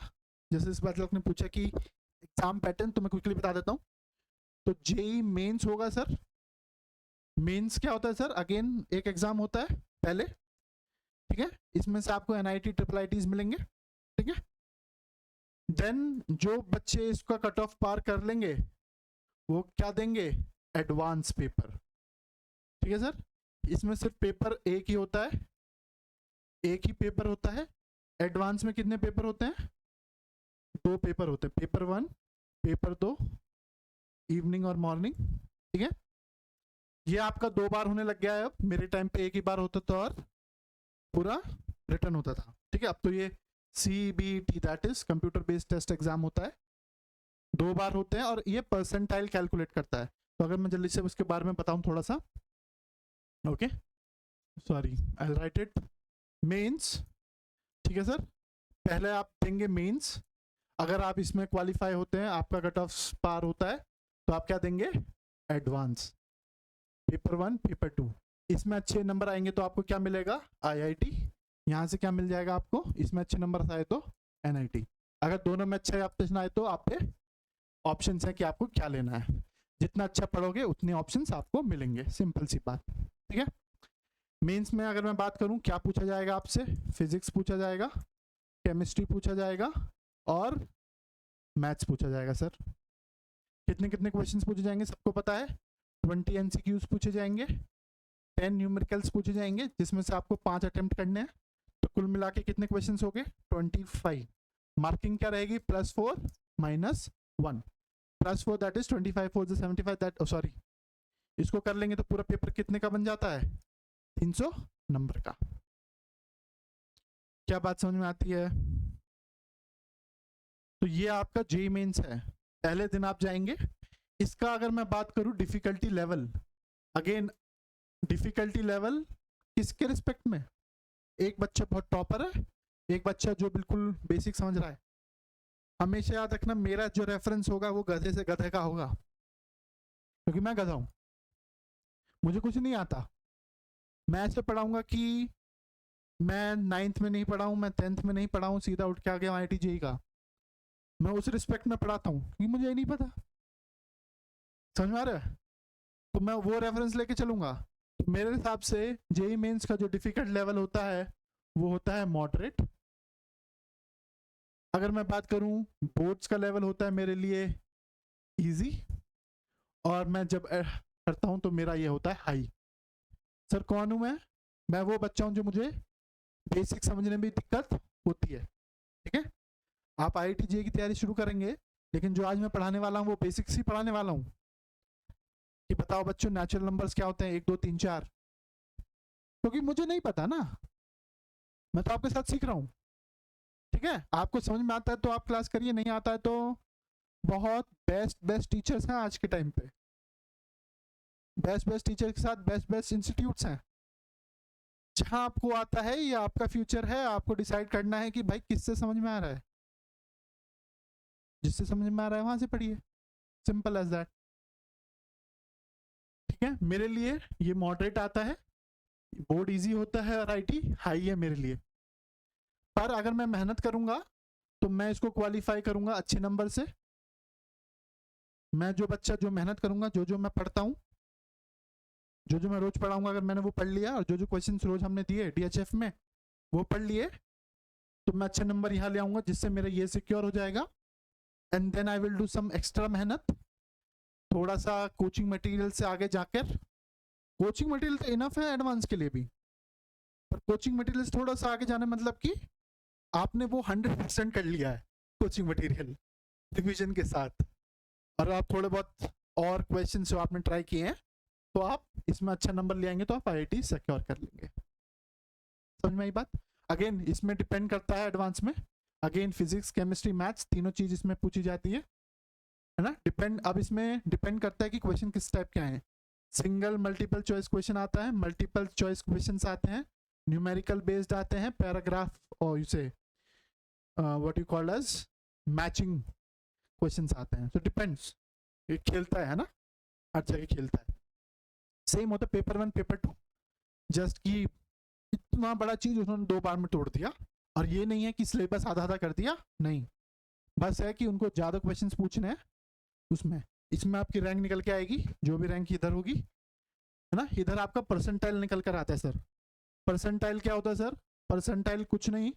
जैसे इस बात ने पूछा कि एग्जाम पैटर्न, तो मैं क्विकली बता देता हूँ। तो JEE मेंस होगा सर। मेंस क्या होता है सर? अगेन एक एग्जाम होता है पहले, ठीक है। इसमें से आपको NIT IIITs मिलेंगे, ठीक है। देन जो बच्चे इसका कट ऑफ पार कर लेंगे वो क्या देंगे? एडवांस पेपर, ठीक है सर। इसमें सिर्फ पेपर एक ही होता है, एक ही पेपर होता है। एडवांस में कितने पेपर होते हैं? 2 पेपर होते हैं, पेपर 1, पेपर 2, इवनिंग और मॉर्निंग, ठीक है। ये आपका 2 बार होने लग गया है। अब मेरे टाइम पे एक ही बार होता था और पूरा रिटर्न होता था, ठीक है। अब तो ये CBT that is computer based test exam होता है, 2 बार होते हैं और ये परसेंटाइल कैलकुलेट करता है। तो अगर मैं जल्दी से उसके बारे में बताऊं थोड़ा सा, okay, sorry, I will write it. Mains, ठीक है सर। पहले आप देंगे मेंस, अगर आप इसमें क्वालिफाई होते हैं, आपका कट ऑफ पार होता है, तो आप क्या देंगे? Advance, paper 1, paper 2। इसमें अच्छे नंबर आएंगे तो आपको क्या मिलेगा? IIT। यहाँ से क्या मिल जाएगा आपको? इसमें अच्छे नंबर आए तो NIT। अगर दोनों में अच्छे ऑप्शन आए तो आप पे ऑप्शन है कि आपको क्या लेना है। जितना अच्छा पढ़ोगे उतने ऑप्शन आपको मिलेंगे, सिंपल सी बात, ठीक है। मेंस में अगर मैं बात करूं, क्या पूछा जाएगा आपसे? फिजिक्स पूछा जाएगा, केमिस्ट्री पूछा जाएगा और मैथ्स पूछा जाएगा सर। कितने कितने क्वेश्चंस पूछे जाएंगे सबको पता है? 20 MCQs पूछे जाएंगे, 10 न्यूमेरिकल्स पूछे जाएंगे, जिसमें से आपको 5 अटेम्प्ट करने हैं। तो कुल मिला के कितने क्वेश्चंस हो गए? 25। मार्किंग क्या रहेगी? +4 -1, +4 that is 25, 4 is 75, that sorry, इसको कर लेंगे तो पूरा पेपर कितने का बन जाता है? 300 नंबर का। क्या बात समझ में आती है? तो ये आपका JEE मेंस है। पहले दिन आप जाएंगे। इसका अगर मैं बात करूं difficulty level, again difficulty level किसके रिस्पेक्ट में? एक बच्चा बहुत टॉपर है, एक बच्चा जो बिल्कुल बेसिक समझ रहा है। हमेशा याद रखना, मेरा जो रेफरेंस होगा वो गधे से गधे का होगा, क्योंकि मैं गधा हूं, मुझे कुछ नहीं आता। मैं ऐसे पढ़ाऊंगा कि मैं 9th में नहीं पढ़ा हूं, मैं 10th में नहीं पढ़ा हूं, सीधा उठ के आ गया IIT JEE का। मैं उस रिस्पेक्ट में पढ़ाता हूं कि मुझे ये नहीं पता। समझ में आ रहा है? तो मैं वो रेफरेंस लेके चलूंगा। तो मेरे हिसाब से JEE मेंस का जो डिफिकल्ट लेवल होता है वो होता है मॉडरेट। अगर मैं बात करूं, बोर्ड्स का लेवल होता है मेरे लिए इजी, और मैं जब करता हूं तो मेरा ये होता है हाई। सर कौन हूं मैं वो बच्चा हूं जो मुझे बेसिक समझने में दिक्कत होती है। ठीक है, आप IIT JEE की तैयारी शुरू करेंगे, लेकिन जो आज मैं पढ़ाने वाला हूं वो बेसिक्स ही पढ़ाने वाला हूं कि बताओ बच्चों नेचुरल नंबर्स क्या होते हैं, 1 2 3 4, क्योंकि मुझे नहीं पता ना, मैं तो आपके साथ सीख रहा हूं। ठीक है, आपको समझ में आता है तो आप क्लास करिए, नहीं आता है तो बहुत बेस्ट टीचर्स हैं आज के टाइम पे, बेस्ट टीचर के साथ बेस्ट इंस्टीट्यूट्स हैं। जहां आपको आता है ये आपका फ्यूचर है, आपको डिसाइड करना है कि भाई किससे समझ में आ रहा है। जिससे समझ में आ रहा है वहां से पढ़िए, सिंपल एज दैट। ठीक है, मेरे लिए ये मॉडरेट आता है, बोर्ड इजी होता है, और IIT हाई है मेरे लिए। पर अगर मैं मेहनत करूंगा तो मैं इसको क्वालिफाई करूंगा अच्छे नंबर से। मैं जो बच्चा जो मेहनत करूंगा, जो मैं पढ़ता हूँ, जो मैं रोज पढ़ाऊंगा, अगर मैंने वो पढ़ लिया और जो क्वेश्चन रोज हमने दिए DHF में वो पढ़ लिए, तो मैं अच्छे नंबर यहाँ ले आऊंगा, जिससे मेरा ये सिक्योर हो जाएगा। And then I will do some extra मेहनत, थोड़ा सा कोचिंग मटेरियल से आगे जाकर। कोचिंग मटेरियल तो इनफ है एडवांस के लिए भी, पर कोचिंग मटेरियल से थोड़ा सा आगे जाना मतलब कि आपने वो 100% कर लिया है कोचिंग मटेरियल रिवीजन के साथ, और आप थोड़े बहुत और क्वेश्चन जो आपने ट्राई किए हैं तो आप इसमें अच्छा नंबर ले आएंगे, तो आप IIT सिक्योर कर लेंगे। समझ में आई बात? अगेन इसमें डिपेंड करता है एडवांस में, अगेन फिजिक्स केमिस्ट्री मैथ्स तीनों चीज इसमें पूछी जाती है ना। डिपेंड, अब इसमें डिपेंड करता है कि क्वेश्चन किस टाइप के आए हैं। सिंगल मल्टीपल चॉइस क्वेश्चन आता है, मल्टीपल चॉइस क्वेश्चन आते हैं, न्यूमेरिकल बेस्ड आते हैं, पैराग्राफ और इसे what you call as matching questions आते हैं। सो डिपेंड्स, ये खेलता है ना, हर जगह खेलता है। सेम होता है पेपर 1 पेपर 2, जस्ट कि इतना बड़ा चीज उन्होंने 2 बार में तोड़ दिया, और ये नहीं है कि सिलेबस आधा आधा कर दिया, नहीं, बस है कि उनको ज्यादा क्वेश्चंस पूछने हैं उसमें। इसमें आपकी रैंक निकल के आएगी, जो भी रैंक इधर होगी, है ना। इधर आपका परसेंटाइल निकल कर आता है सर। परसेंटाइल क्या होता है सर? परसेंटाइल कुछ नहीं,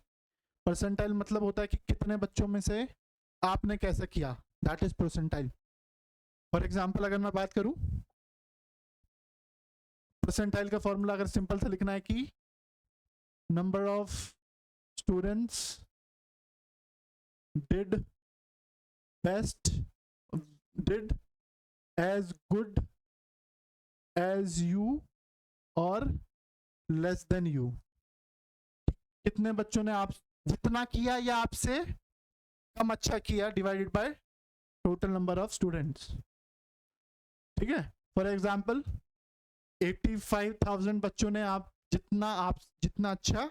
परसेंटाइल मतलब होता है कि कितने बच्चों में से आपने कैसा किया, that is percentile. For example अगर मैं बात करूं, परसेंटाइल का फॉर्मूला अगर सिंपल से लिखना है कि number of students did best, did as good as you और लेस देन यू। कितने बच्चों ने आप जितना किया या आपसे कम अच्छा किया, divided by total number of students. ठीक है, फॉर एग्जाम्पल 85,000 बच्चों ने आप जितना अच्छा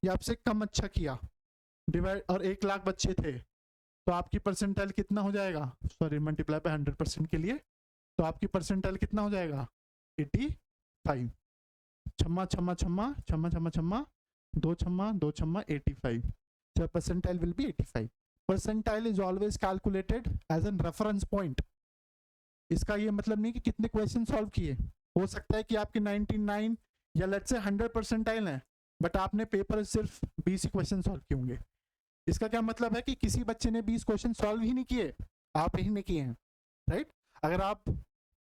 या आपसे कम अच्छा किया, डिवाइड, और 1 लाख बच्चे थे, तो आपकी परसेंटाइल कितना हो जाएगा? सॉरी, मल्टीप्लाई बाय 100% के लिए, तो आपकी परसेंटाइल कितना हो जाएगा? 85। छम्मा छम्मा छम्मा छम्मा छम्मा छम्मा, 2 छम्मा 2 छम्मा 85। So percentile will be 85. Percentile is always calculated as a reference point. इसका ये मतलब नहीं कि कितने क्वेश्चन सॉल्व किए, हो सकता है कि आपके 99 या लेट्स से 100 परसेंटाइल है, बट आपने पेपर सिर्फ 20 ही क्वेश्चन सॉल्व किए होंगे। इसका क्या मतलब है कि किसी बच्चे ने 20 क्वेश्चन सॉल्व ही नहीं किए, आप ही ने किए हैं, राइट। अगर आप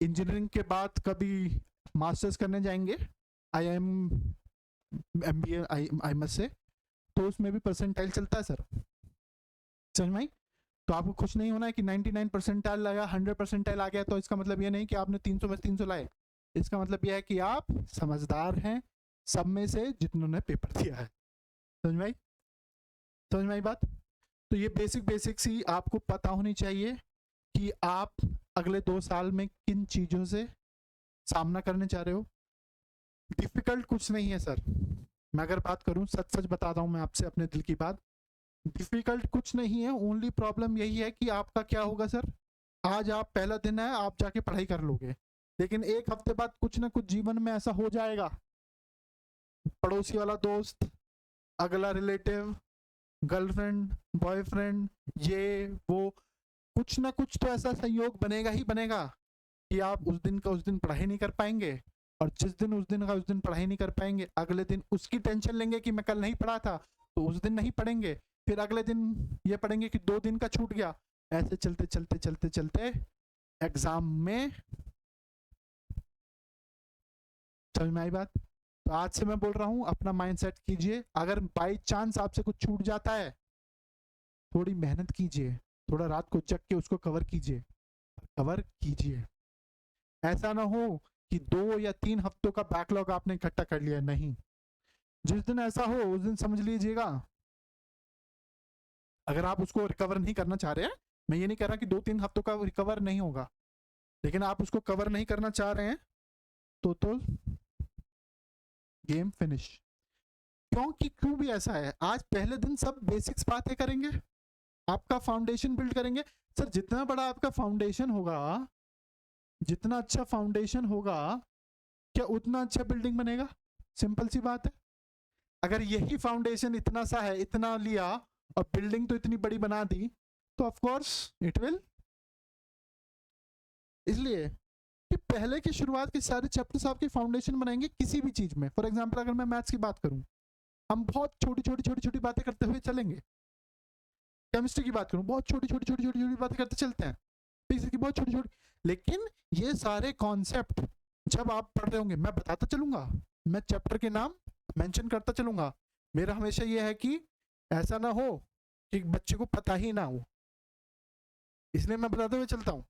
इंजीनियरिंग के बाद कभी मास्टर्स करने जाएंगे, IIM MBA IIM से, तो उसमें भी परसेंटाइल चलता है सर, समझ में आई? तो आपको खुश नहीं होना है कि 99 परसेंटाइल आया, 100 परसेंटाइल आ गया, तो इसका मतलब ये नहीं कि आपने 300 में 300 लाए। इसका मतलब यह है कि आप समझदार हैं सब में से जिन्होंने पेपर दिया है। समझ में आई? समझ में आई बात? तो ये बेसिक्स ही आपको पता होनी चाहिए कि आप अगले 2 साल में किन चीजों से सामना करने चाह रहे हो। डिफिकल्ट कुछ नहीं है सर, मैं अगर बात करूं, सच सच बताता हूं मैं आपसे अपने दिल की बात, डिफिकल्ट कुछ नहीं है, ओनली प्रॉब्लम यही है कि आपका क्या होगा सर, आज आप पहला दिन है, आप जाके पढ़ाई कर लोगे, लेकिन एक हफ्ते बाद कुछ ना कुछ जीवन में ऐसा हो जाएगा, पड़ोसी वाला दोस्त, अगला रिलेटिव, गर्लफ्रेंड, बॉयफ्रेंड, ये वो, कुछ ना कुछ तो ऐसा संयोग बनेगा ही बनेगा कि आप उस दिन का उस दिन पढ़ाई नहीं कर पाएंगे, और जिस दिन उस दिन का उस दिन पढ़ाई नहीं कर पाएंगे, अगले दिन उसकी टेंशन लेंगे कि मैं कल नहीं पढ़ा था, तो उस दिन नहीं पढ़ेंगे, फिर अगले दिन ये पढ़ेंगे कि 2 दिन का छूट गया, ऐसे चलते चलते चलते चलते एग्जाम में। समझ में आई बात? तो आज से मैं बोल रहा हूं अपना माइंड सेट कीजिए, अगर बाई चांस आपसे कुछ छूट जाता है, थोड़ी मेहनत कीजिए, थोड़ा रात को जग के उसको कवर कीजिए, कवर कीजिए। ऐसा ना हो कि 2 या 3 हफ्तों का बैकलॉग आपने इकट्ठा कर लिया, नहीं, जिस दिन ऐसा हो उस दिन समझ लीजिएगा, अगर आप उसको रिकवर नहीं करना चाह रहे हैं, मैं ये नहीं कह रहा कि 2-3 हफ्तों का रिकवर नहीं होगा, लेकिन आप उसको कवर नहीं करना चाह रहे हैं तो गेम फिनिश। क्योंकि क्यों भी ऐसा है, आज पहले दिन सब बेसिक्स बातें करेंगे, आपका फाउंडेशन बिल्ड करेंगे। सर जितना बड़ा आपका फाउंडेशन होगा, जितना अच्छा फाउंडेशन होगा, क्या उतना अच्छा बिल्डिंग बनेगा? सिंपल सी बात है। अगर यही फाउंडेशन इतना सा है, इतना लिया और बिल्डिंग तो इतनी बड़ी बना दी, तो ऑफ कोर्स इट विल। इसलिए कि पहले की शुरुआत के सारे चैप्टर्स आपके फाउंडेशन बनाएंगे किसी भी चीज में। फॉर एग्जांपल अगर मैं मैथ्स की बात करूं, हम बहुत छोटी छोटी छोटी छोटी बातें करते हुए चलेंगे। केमिस्ट्री की बात करूं, बहुत छोटी छोटी छोटी छोटी छोटी बातें करते चलते हैं। फिजिक्स की बहुत छोटी छोटी, लेकिन ये सारे कॉन्सेप्ट जब आप पढ़ रहे होंगे, मैं बताता चलूंगा, मैं चैप्टर के नाम मेंशन करता चलूंगा। मेरा हमेशा ये है कि ऐसा ना हो कि बच्चे को पता ही ना हो, इसलिए मैं बताते हुए चलता हूँ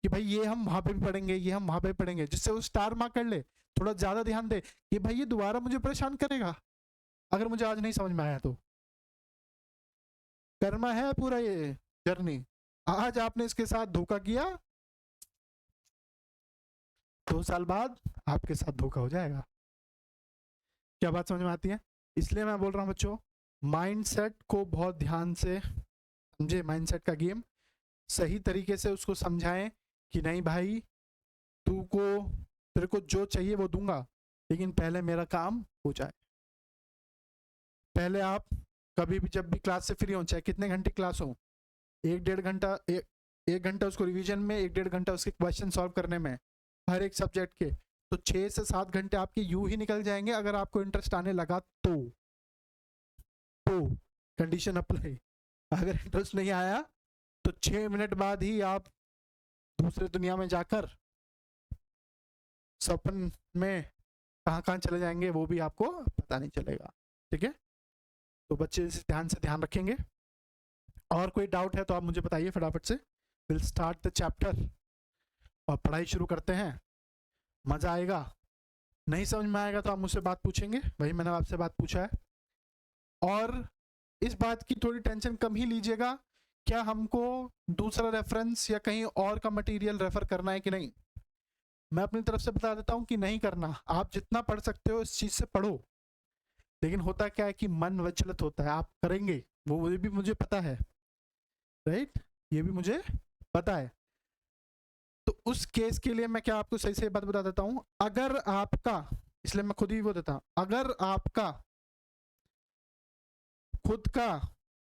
कि भाई ये हम वहां पे भी पढ़ेंगे, ये हम वहां पे पढ़ेंगे, जिससे वो स्टार मार्क कर ले, थोड़ा ज्यादा ध्यान दे कि भाई ये दोबारा मुझे परेशान करेगा अगर मुझे आज नहीं समझ में आया। तो कर्मा है पूरा ये जर्नी, आज आपने इसके साथ धोखा किया, 2 साल बाद आपके साथ धोखा हो जाएगा। क्या बात समझ में आती है? इसलिए मैं बोल रहा हूँ बच्चों, माइंडसेट को बहुत ध्यान से समझे, माइंडसेट का गेम सही तरीके से उसको समझाएं कि नहीं भाई, तेरे को जो चाहिए वो दूंगा, लेकिन पहले मेरा काम हो जाए। पहले आप कभी भी जब भी क्लास से फ्री हो, चाहे कितने घंटे क्लास हो, 1-1.5 घंटा, 1 घंटा उसको रिवीजन में, 1-1.5 घंटा उसके क्वेश्चन सॉल्व करने में, हर एक सब्जेक्ट के, तो 6 से 7 घंटे आपके यूं ही निकल जाएंगे अगर आपको इंटरेस्ट आने लगा तो कंडीशन अप्लाई। अगर इंटरेस्ट नहीं आया तो 6 मिनट बाद ही आप दूसरे दुनिया में जाकर सपन में कहाँ कहाँ चले जाएंगे वो भी आपको पता नहीं चलेगा। ठीक है, तो बच्चे इस ध्यान से ध्यान रखेंगे। और कोई डाउट है तो आप मुझे बताइए फटाफट से। विल स्टार्ट द चैप्टर और पढ़ाई शुरू करते हैं। मजा आएगा, नहीं समझ में आएगा तो आप मुझसे बात पूछेंगे, वही मैंने आपसे बात पूछा है। और इस बात की थोड़ी टेंशन कम ही लीजिएगा, क्या हमको दूसरा रेफरेंस या कहीं और का मटेरियल रेफर करना है कि नहीं। मैं अपनी तरफ से बता देता हूं कि नहीं करना, आप जितना पढ़ सकते हो इस चीज से पढ़ो, लेकिन होता क्या है कि मन विचलित होता है, आप करेंगे वो भी मुझे पता है, राइट, ये भी मुझे पता है। तो उस केस के लिए मैं क्या आपको सही सही बात बता देता हूं, अगर आपका, इसलिए मैं खुद ही वो देता हूं, अगर आपका खुद का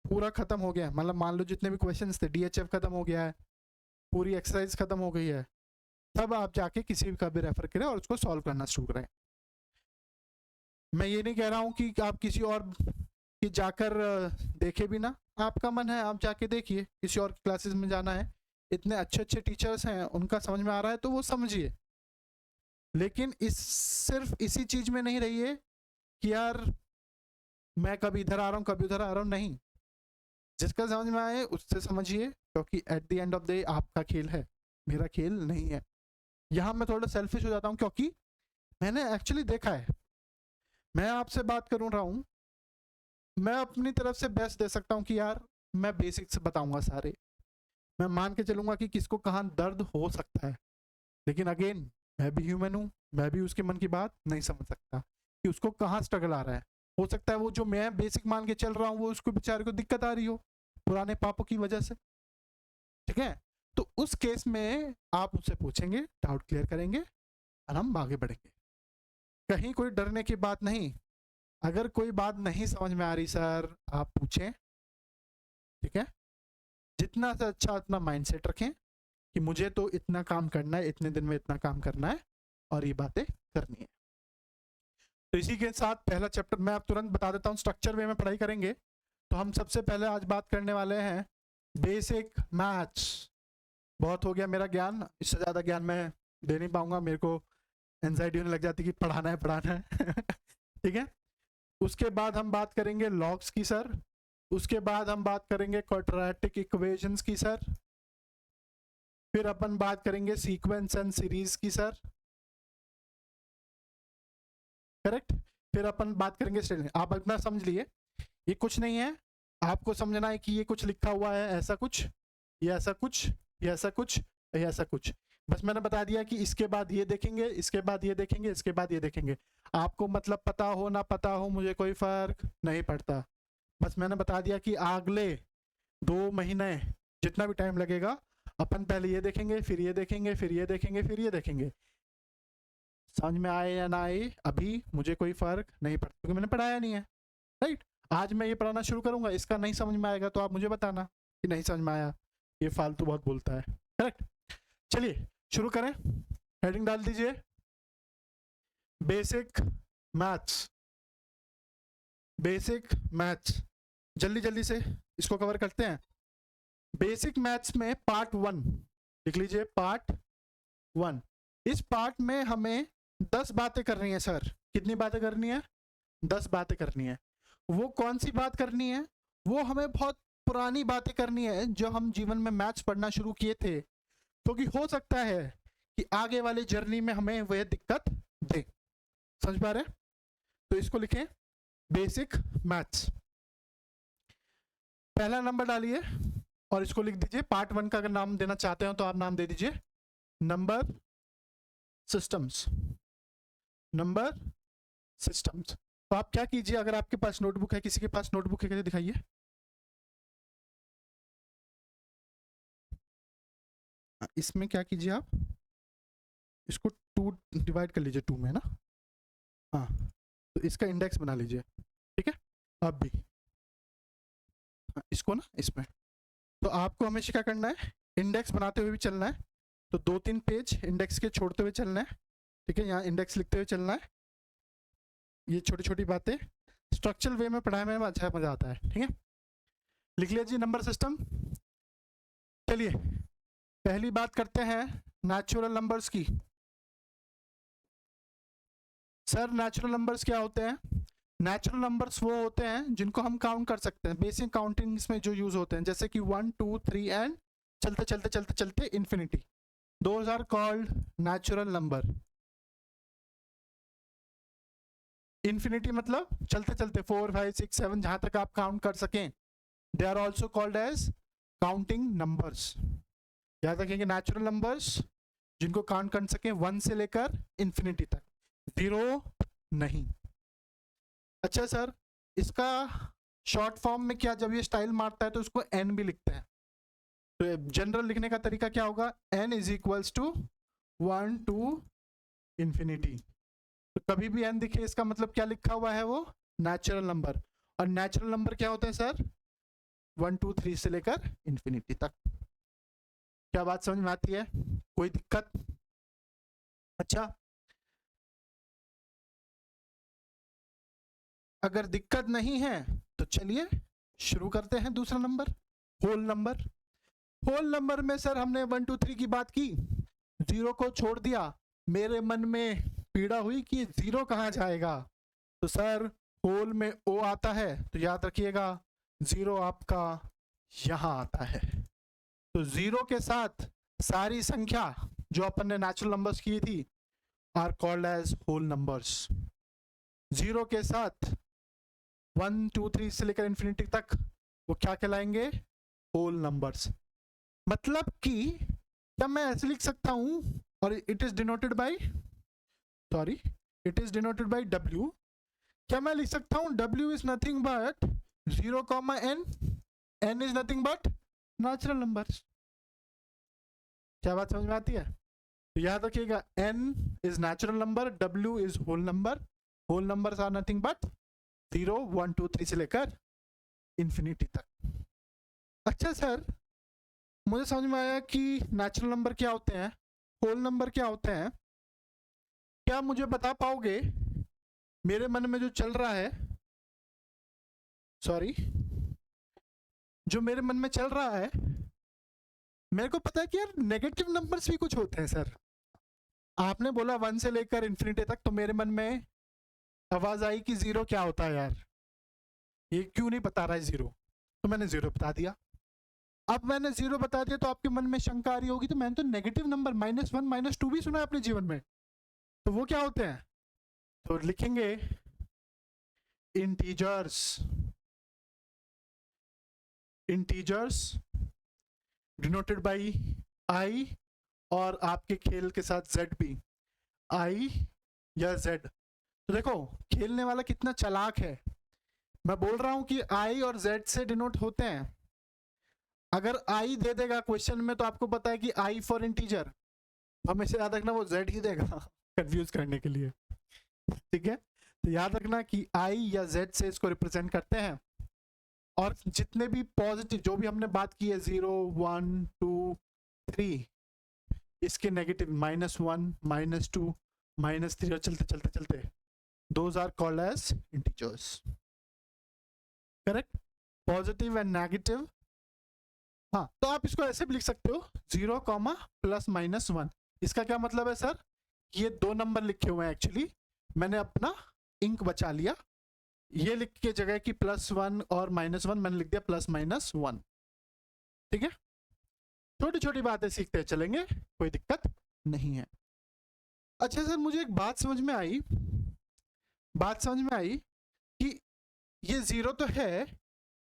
पूरा खत्म हो गया, मतलब मान लो जितने भी क्वेश्चंस थे, डीएचएफ खत्म हो गया है, पूरी एक्सरसाइज खत्म हो गई है, तब आप जाके किसी का भी रेफर करें और उसको सॉल्व करना शुरू करें। मैं ये नहीं कह रहा हूं कि आप किसी और की जाकर देखे भी ना, आपका मन है आप जाके देखिए, किसी और क्लासेस में जाना है, इतने अच्छे अच्छे टीचर्स हैं, उनका समझ में आ रहा है तो वो समझिए, लेकिन इस सिर्फ इसी चीज में नहीं रहिए कि यार मैं कभी इधर आ रहा हूँ कभी उधर आ रहा हूँ, नहीं, जिसका समझ में आए उससे समझिए, क्योंकि at the end of the day आपका खेल है, मेरा खेल नहीं है। यहाँ मैं थोड़ा सेल्फिश हो जाता हूँ क्योंकि मैंने एक्चुअली देखा है, मैं आपसे बात करूँ रहा हूँ, मैं अपनी तरफ से बेस्ट दे सकता हूँ कि यार मैं बेसिक्स बताऊंगा सारे, मैं मान के चलूंगा कि किसको कहाँ दर्द हो सकता है, लेकिन अगेन मैं भी ह्यूमन हूँ, मैं भी उसके मन की बात नहीं समझ सकता कि उसको कहाँ स्ट्रगल आ रहा है। हो सकता है वो जो मैं बेसिक मान के चल रहा हूँ वो उसको बेचारे को दिक्कत आ रही हो पुराने पापों की वजह से, ठीक है। तो उस केस में आप उससे पूछेंगे, डाउट क्लियर करेंगे और हम आगे बढ़ेंगे। कहीं कोई डरने की बात नहीं। अगर कोई बात नहीं समझ में आ रही सर, आप पूछें, ठीक है। जितना से अच्छा अपना माइंडसेट रखें कि मुझे तो इतना काम करना है, इतने दिन में इतना काम करना है और ये बातें करनी है। तो इसी के साथ पहला चैप्टर मैं आप तुरंत बता देता हूँ, स्ट्रक्चर वे में पढ़ाई करेंगे। तो हम सबसे पहले आज बात करने वाले हैं बेसिक मैथ्स। बहुत हो गया मेरा ज्ञान, इससे ज़्यादा ज्ञान मैं दे नहीं पाऊंगा, मेरे को एंजाइटी होने लग जाती कि पढ़ाना है पढ़ाना है ठीक है। उसके बाद हम बात करेंगे लॉग्स की सर, उसके बाद हम बात करेंगे क्वाड्रेटिक इक्वेशंस की सर, फिर अपन बात करेंगे सीक्वेंस एंड सीरीज की सर, करेक्ट। फिर अपन बात करेंगे स्टेटमेंट। आप इतना समझ लिए, ये कुछ नहीं है, आपको समझना है कि ये कुछ लिखा हुआ है, ऐसा कुछ, ये ऐसा कुछ, ये ऐसा कुछ, ये ऐसा कुछ। बस मैंने बता दिया कि इसके बाद ये देखेंगे, इसके बाद ये देखेंगे, इसके बाद ये देखेंगे। आपको मतलब पता हो ना पता हो मुझे कोई फर्क नहीं पड़ता, बस मैंने बता दिया कि अगले 2 महीने जितना भी टाइम लगेगा अपन पहले ये देखेंगे, फिर ये देखेंगे, फिर ये देखेंगे, फिर ये देखेंगे। समझ में आए या ना आए अभी मुझे कोई फर्क नहीं पड़ता, क्योंकि मैंने पढ़ाया नहीं है, राइट। आज मैं ये पढ़ाना शुरू करूंगा, इसका नहीं समझ में आएगा तो आप मुझे बताना कि नहीं समझ में आया, ये फालतू बहुत बोलता है, करेक्ट। चलिए शुरू करें, हेडिंग डाल दीजिए बेसिक मैथ्स। बेसिक मैथ्स जल्दी जल्दी से इसको कवर करते हैं। बेसिक मैथ्स में पार्ट 1 लिख लीजिए, पार्ट 1। इस पार्ट में हमें 10 बातें करनी है सर। कितनी बातें करनी है? 10 बातें करनी है। वो कौन सी बात करनी है? वो हमें बहुत पुरानी बातें करनी है जो हम जीवन में मैथ्स पढ़ना शुरू किए थे, क्योंकि तो हो सकता है कि आगे वाली जर्नी में हमें वह दिक्कत दे। समझ पा रहे हैं? तो इसको लिखें बेसिक मैथ्स। पहला नंबर डालिए और इसको लिख दीजिए। पार्ट 1 का अगर नाम देना चाहते हो तो आप नाम दे दीजिए नंबर सिस्टम्स। Number systems. तो आप क्या कीजिए, अगर आपके पास नोटबुक है, किसी के पास नोटबुक है, दिखाइए। इसमें क्या कीजिए आप, इसको 2 डिवाइड कर लीजिए 2 में ना, हाँ। तो इसका इंडेक्स बना लीजिए, ठीक है। अब भी इसको ना इसमें, तो आपको हमेशा क्या करना है, इंडेक्स बनाते हुए भी चलना है। तो 2-3 पेज इंडेक्स के छोड़ते हुए चलना है, ठीक है। यहाँ इंडेक्स लिखते हुए चलना है। ये छोटी छोटी बातें स्ट्रक्चरल वे में पढ़ाने में अच्छा मजा आता है, ठीक है। लिख लीजिए नंबर सिस्टम। चलिए पहली बात करते हैं नेचुरल नंबर्स की। सर नेचुरल नंबर्स क्या होते हैं? नेचुरल नंबर्स वो होते हैं जिनको हम काउंट कर सकते हैं, बेसिक काउंटिंग्स में जो यूज होते हैं, जैसे कि 1 2 3 एंड चलते चलते चलते चलते infinity. Those are called natural number. Infinity मतलब चलते चलते 4 5 6 7 जहां तक आप काउंट कर सकें, they are also called as counting numbers. याद रखेंगे नेचुरल नंबर्स जिनको काउंट कर सकें 1 से लेकर इंफिनिटी तक, 0 नहीं। अच्छा सर, इसका शॉर्ट फॉर्म में क्या, जब ये स्टाइल मारता है तो उसको n भी लिखते हैं। तो जनरल लिखने का तरीका क्या होगा, n is equals to 1 to infinity. तो कभी भी n दिखे इसका मतलब क्या लिखा हुआ है, वो नेचुरल नंबर। और नेचुरल नंबर क्या होते हैं सर, 1 2 3 से लेकर इंफिनिटी तक। क्या बात समझ में आती है? कोई दिक्कत? अच्छा, अगर दिक्कत नहीं है तो चलिए शुरू करते हैं दूसरा number, whole number. Whole number में सर हमने 1 2 3 की बात की, 0 को छोड़ दिया। मेरे मन में पीड़ा हुई कि 0 कहाँ जाएगा। तो सर होल में ओ आता है, तो याद रखिएगा 0 आपका यहां आता है। तो 0 के साथ सारी संख्या जो अपन ने नेचुरल नंबर्स की थी are called as whole numbers. 0 के साथ 1 2 3 से लेकर इंफिनिटी तक वो क्या कहलाएंगे, होल नंबर्स। मतलब कि क्या मैं ऐसे लिख सकता हूं, और it is denoted by, sorry, it is denoted by W, क्या मैं लिख सकता हूं w is nothing but 0, n, n is nothing but natural numbers. क्या बात समझ में आती है? तो याद रखिएगा, n is natural number, w is whole number, whole numbers are nothing but 0, 1, 2, 3 से लेकर इंफिनिटी तक। अच्छा सर, मुझे समझ में आया कि नेचुरल नंबर क्या होते हैं, होल नंबर क्या होते हैं। क्या मुझे बता पाओगे मेरे मन में जो चल रहा है, सॉरी, जो मेरे मन में चल रहा है, मेरे को पता है कि यार नेगेटिव नंबर्स भी कुछ होते हैं सर। आपने बोला 1 से लेकर इंफिनिटी तक, तो मेरे मन में आवाज आई कि 0 क्या होता है यार, ये क्यों नहीं बता रहा है 0, तो मैंने 0 बता दिया। अब मैंने 0 बता दिया तो आपके मन में शंका आ रही होगी, तो मैंने तो नेगेटिव नंबर -1, -2 भी सुना है अपने जीवन में, तो वो क्या होते हैं? तो लिखेंगे integers, integers denoted by i, और आपके खेल के साथ z भी, i या z। तो देखो खेलने वाला कितना चालाक है, मैं बोल रहा हूं कि i और z से डिनोट होते हैं। अगर i दे देगा क्वेश्चन में तो आपको पता है कि i फॉर इंटीजर, हमेशा याद रखना वो z ही देगा कंफ्यूज करने के लिए, ठीक है? तो याद रखना कि i या z से इसको रिप्रेजेंट करते हैं। और जितने भी पॉजिटिव, जो भी हमने बात की है 0, 1, 2, 3, इसके नेगेटिव -1, -2, -3 और चलते चलते चलते, those are called as integers. Correct? Positive and negative. हाँ, तो आप इसको ऐसे भी लिख सकते हो 0, +-1। इसका क्या मतलब है सर? ये 2 नंबर लिखे हुए हैं, एक्चुअली मैंने अपना इंक बचा लिया, ये लिख के जगह की +1 और -1 मैंने लिख दिया +-1। ठीक है? छोटी छोटी बातें सीखते चलेंगे, कोई दिक्कत नहीं है। अच्छा सर, मुझे एक बात समझ में आई कि ये 0 तो है,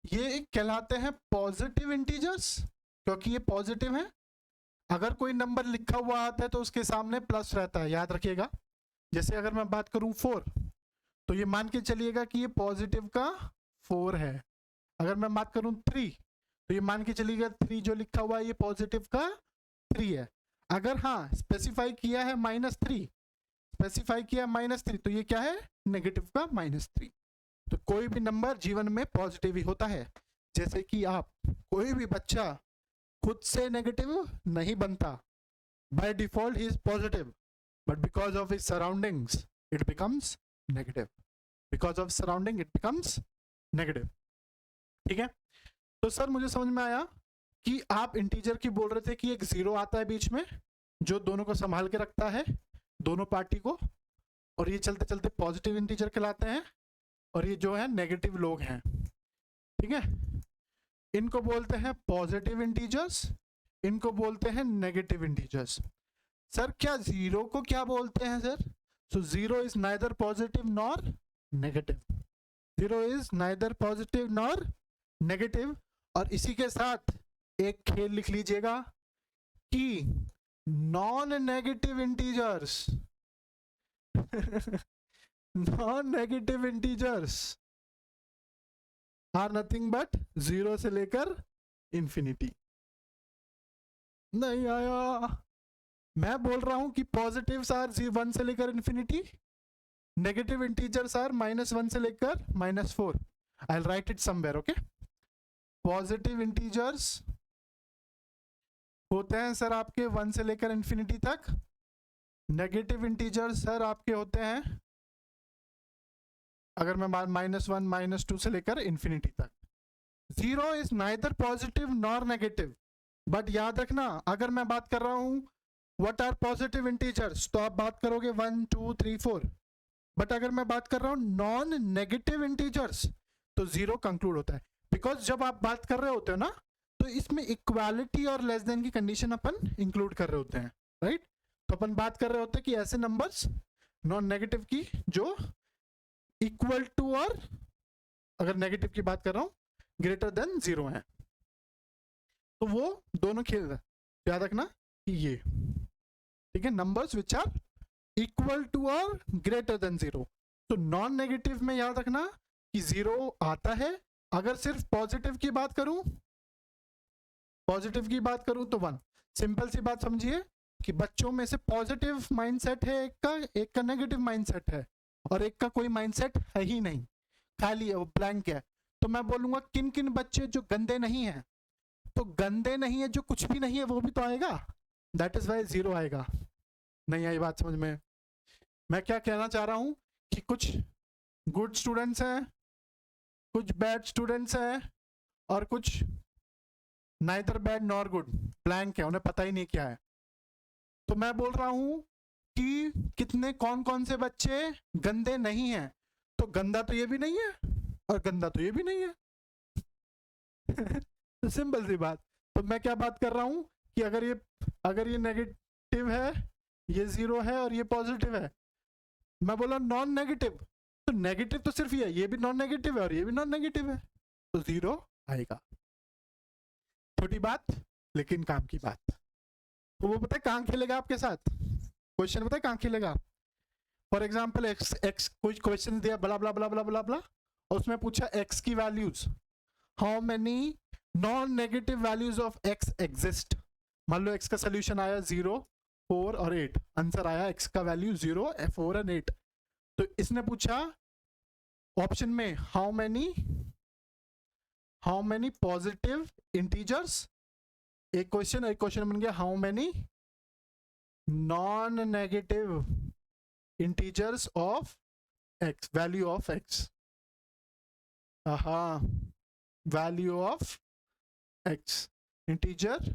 ये कहलाते हैं पॉजिटिव इंटीजर्स, क्योंकि ये पॉजिटिव है। अगर कोई नंबर लिखा हुआ आता है तो उसके सामने प्लस रहता है, याद रखिएगा। जैसे अगर मैं बात करूं 4, तो ये मान के चलिएगा कि ये पॉजिटिव का 4 है। अगर मैं बात करूं 3, तो ये मान के चलिएगा 3 जो लिखा हुआ है ये पॉजिटिव का 3 है। अगर हाँ स्पेसिफाई किया है -3, स्पेसिफाई किया -3, तो ये क्या है? नेगेटिव का -3। तो कोई भी नंबर जीवन में पॉजिटिव ही होता है। जैसे कि आप, कोई भी बच्चा खुद से नेगेटिव नहीं बनता, by default he is positive, but because of his surroundings it becomes negative, because of surrounding it becomes negative. ठीक है? तो सर मुझे समझ में आया कि आप इंटीजर की बोल रहे थे कि एक 0 आता है बीच में जो दोनों को संभाल के रखता है, दोनों पार्टी को, और ये चलते चलते पॉजिटिव इंटीजर कहलाते हैं, और ये जो है नेगेटिव लोग हैं। ठीक है? इनको बोलते हैं पॉजिटिव इंटीजर्स, इनको बोलते हैं नेगेटिव इंटीजर्स। सर क्या 0 को क्या बोलते हैं sir? So 0 is neither positive nor negative, 0 is neither positive nor negative. और इसी के साथ एक खेल लिख लीजिएगा कि non negative integers non-negative integers are nothing but 0 से लेकर इंफिनिटी। नहीं आया? मैं बोल रहा हूं कि पॉजिटिव्स आर 1 से लेकर इंफिनिटी, नेगेटिव इंटीजर्स आर -1 से लेकर -4। आई will write it somewhere, okay? Positive integers होते हैं सर आपके 1 से लेकर इंफिनिटी तक, नेगेटिव इंटीजर्स सर आपके होते हैं, अगर मैं -1, -2 से लेकर इंफिनिटी तक। 0 is neither positive nor negative, but याद रखना अगर मैं बात कर रहा हूं व्हाट आर पॉजिटिव इंटीजर्स, तो आप बात करोगे 1, 2, 3, 4। बट अगर मैं बात कर रहा हूं नॉन नेगेटिव इंटीजर्स, तो 0 कंक्लूड होता है। बिकॉज जब आप बात कर रहे होते हो ना, तो इसमें इक्वालिटी और लेस देन की कंडीशन अपन इंक्लूड कर रहे होते हैं, राइट? तो अपन बात कर रहे होते हैं कि ऐसे नंबर्स नॉन नेगेटिव की जो इक्वल टू, और अगर नेगेटिव की बात कर रहा हूं ग्रेटर देन 0 है, तो वो दोनों खेल रहे। याद रखना कि ये, ठीक है, numbers which are equal to और ग्रेटर देन 0। तो नॉन नेगेटिव में याद रखना कि 0 आता है। अगर सिर्फ पॉजिटिव की बात करूं, पॉजिटिव की बात करूं तो 1। सिंपल सी बात समझिए कि बच्चों में से पॉजिटिव माइंडसेट है एक का नेगेटिव माइंडसेट है, और एक का कोई माइंडसेट है ही नहीं, खाली है, वो ब्लैंक है। तो मैं बोलूंगा किन किन बच्चे जो गंदे नहीं है, तो गंदे नहीं है जो कुछ भी नहीं है वो भी तो आएगा, दैट इज वाई 0 आएगा। नहीं आई बात समझ में? मैं क्या कहना चाह रहा हूं कि कुछ गुड स्टूडेंट्स हैं, कुछ बैड स्टूडेंट्स हैं, और कुछ neither bad nor good, blank है, उन्हें पता ही नहीं क्या है। तो मैं बोल रहा हूं कि कितने कौन कौन से बच्चे गंदे नहीं हैं, तो गंदा तो ये भी नहीं है और गंदा तो ये भी नहीं है। तो सिंपल सी बात। तो मैं क्या बात कर रहा हूं कि अगर ये नेगेटिव है, ये 0 है और ये पॉजिटिव है, मैं बोला नॉन नेगेटिव, तो नेगेटिव तो सिर्फ ये भी नॉन नेगेटिव है और ये भी नॉन नेगेटिव है, तो 0 आएगा। छोटी बात लेकिन काम की बात। तो वो पता है कहाँ खेलेगा आपके साथ, क्वेश्चन पता है कहाँ खेलेगा? फॉर एग्जाम्पल एक्स कुछ क्वेश्चन दिया बला बला बला बला बला बला, और उसमें पूछा एक्स की values, how many non negative values of x exist. मान लो एक्स का सोल्यूशन आया 0, 4 और 8, आंसर आया एक्स का वैल्यू 0, 4 एंड 8। तो इसने पूछा ऑप्शन में हाउ मेनी पॉजिटिव इंटीजर्स, एक क्वेश्चन बन गया how many non negative integers of x, value of x, value of x, integer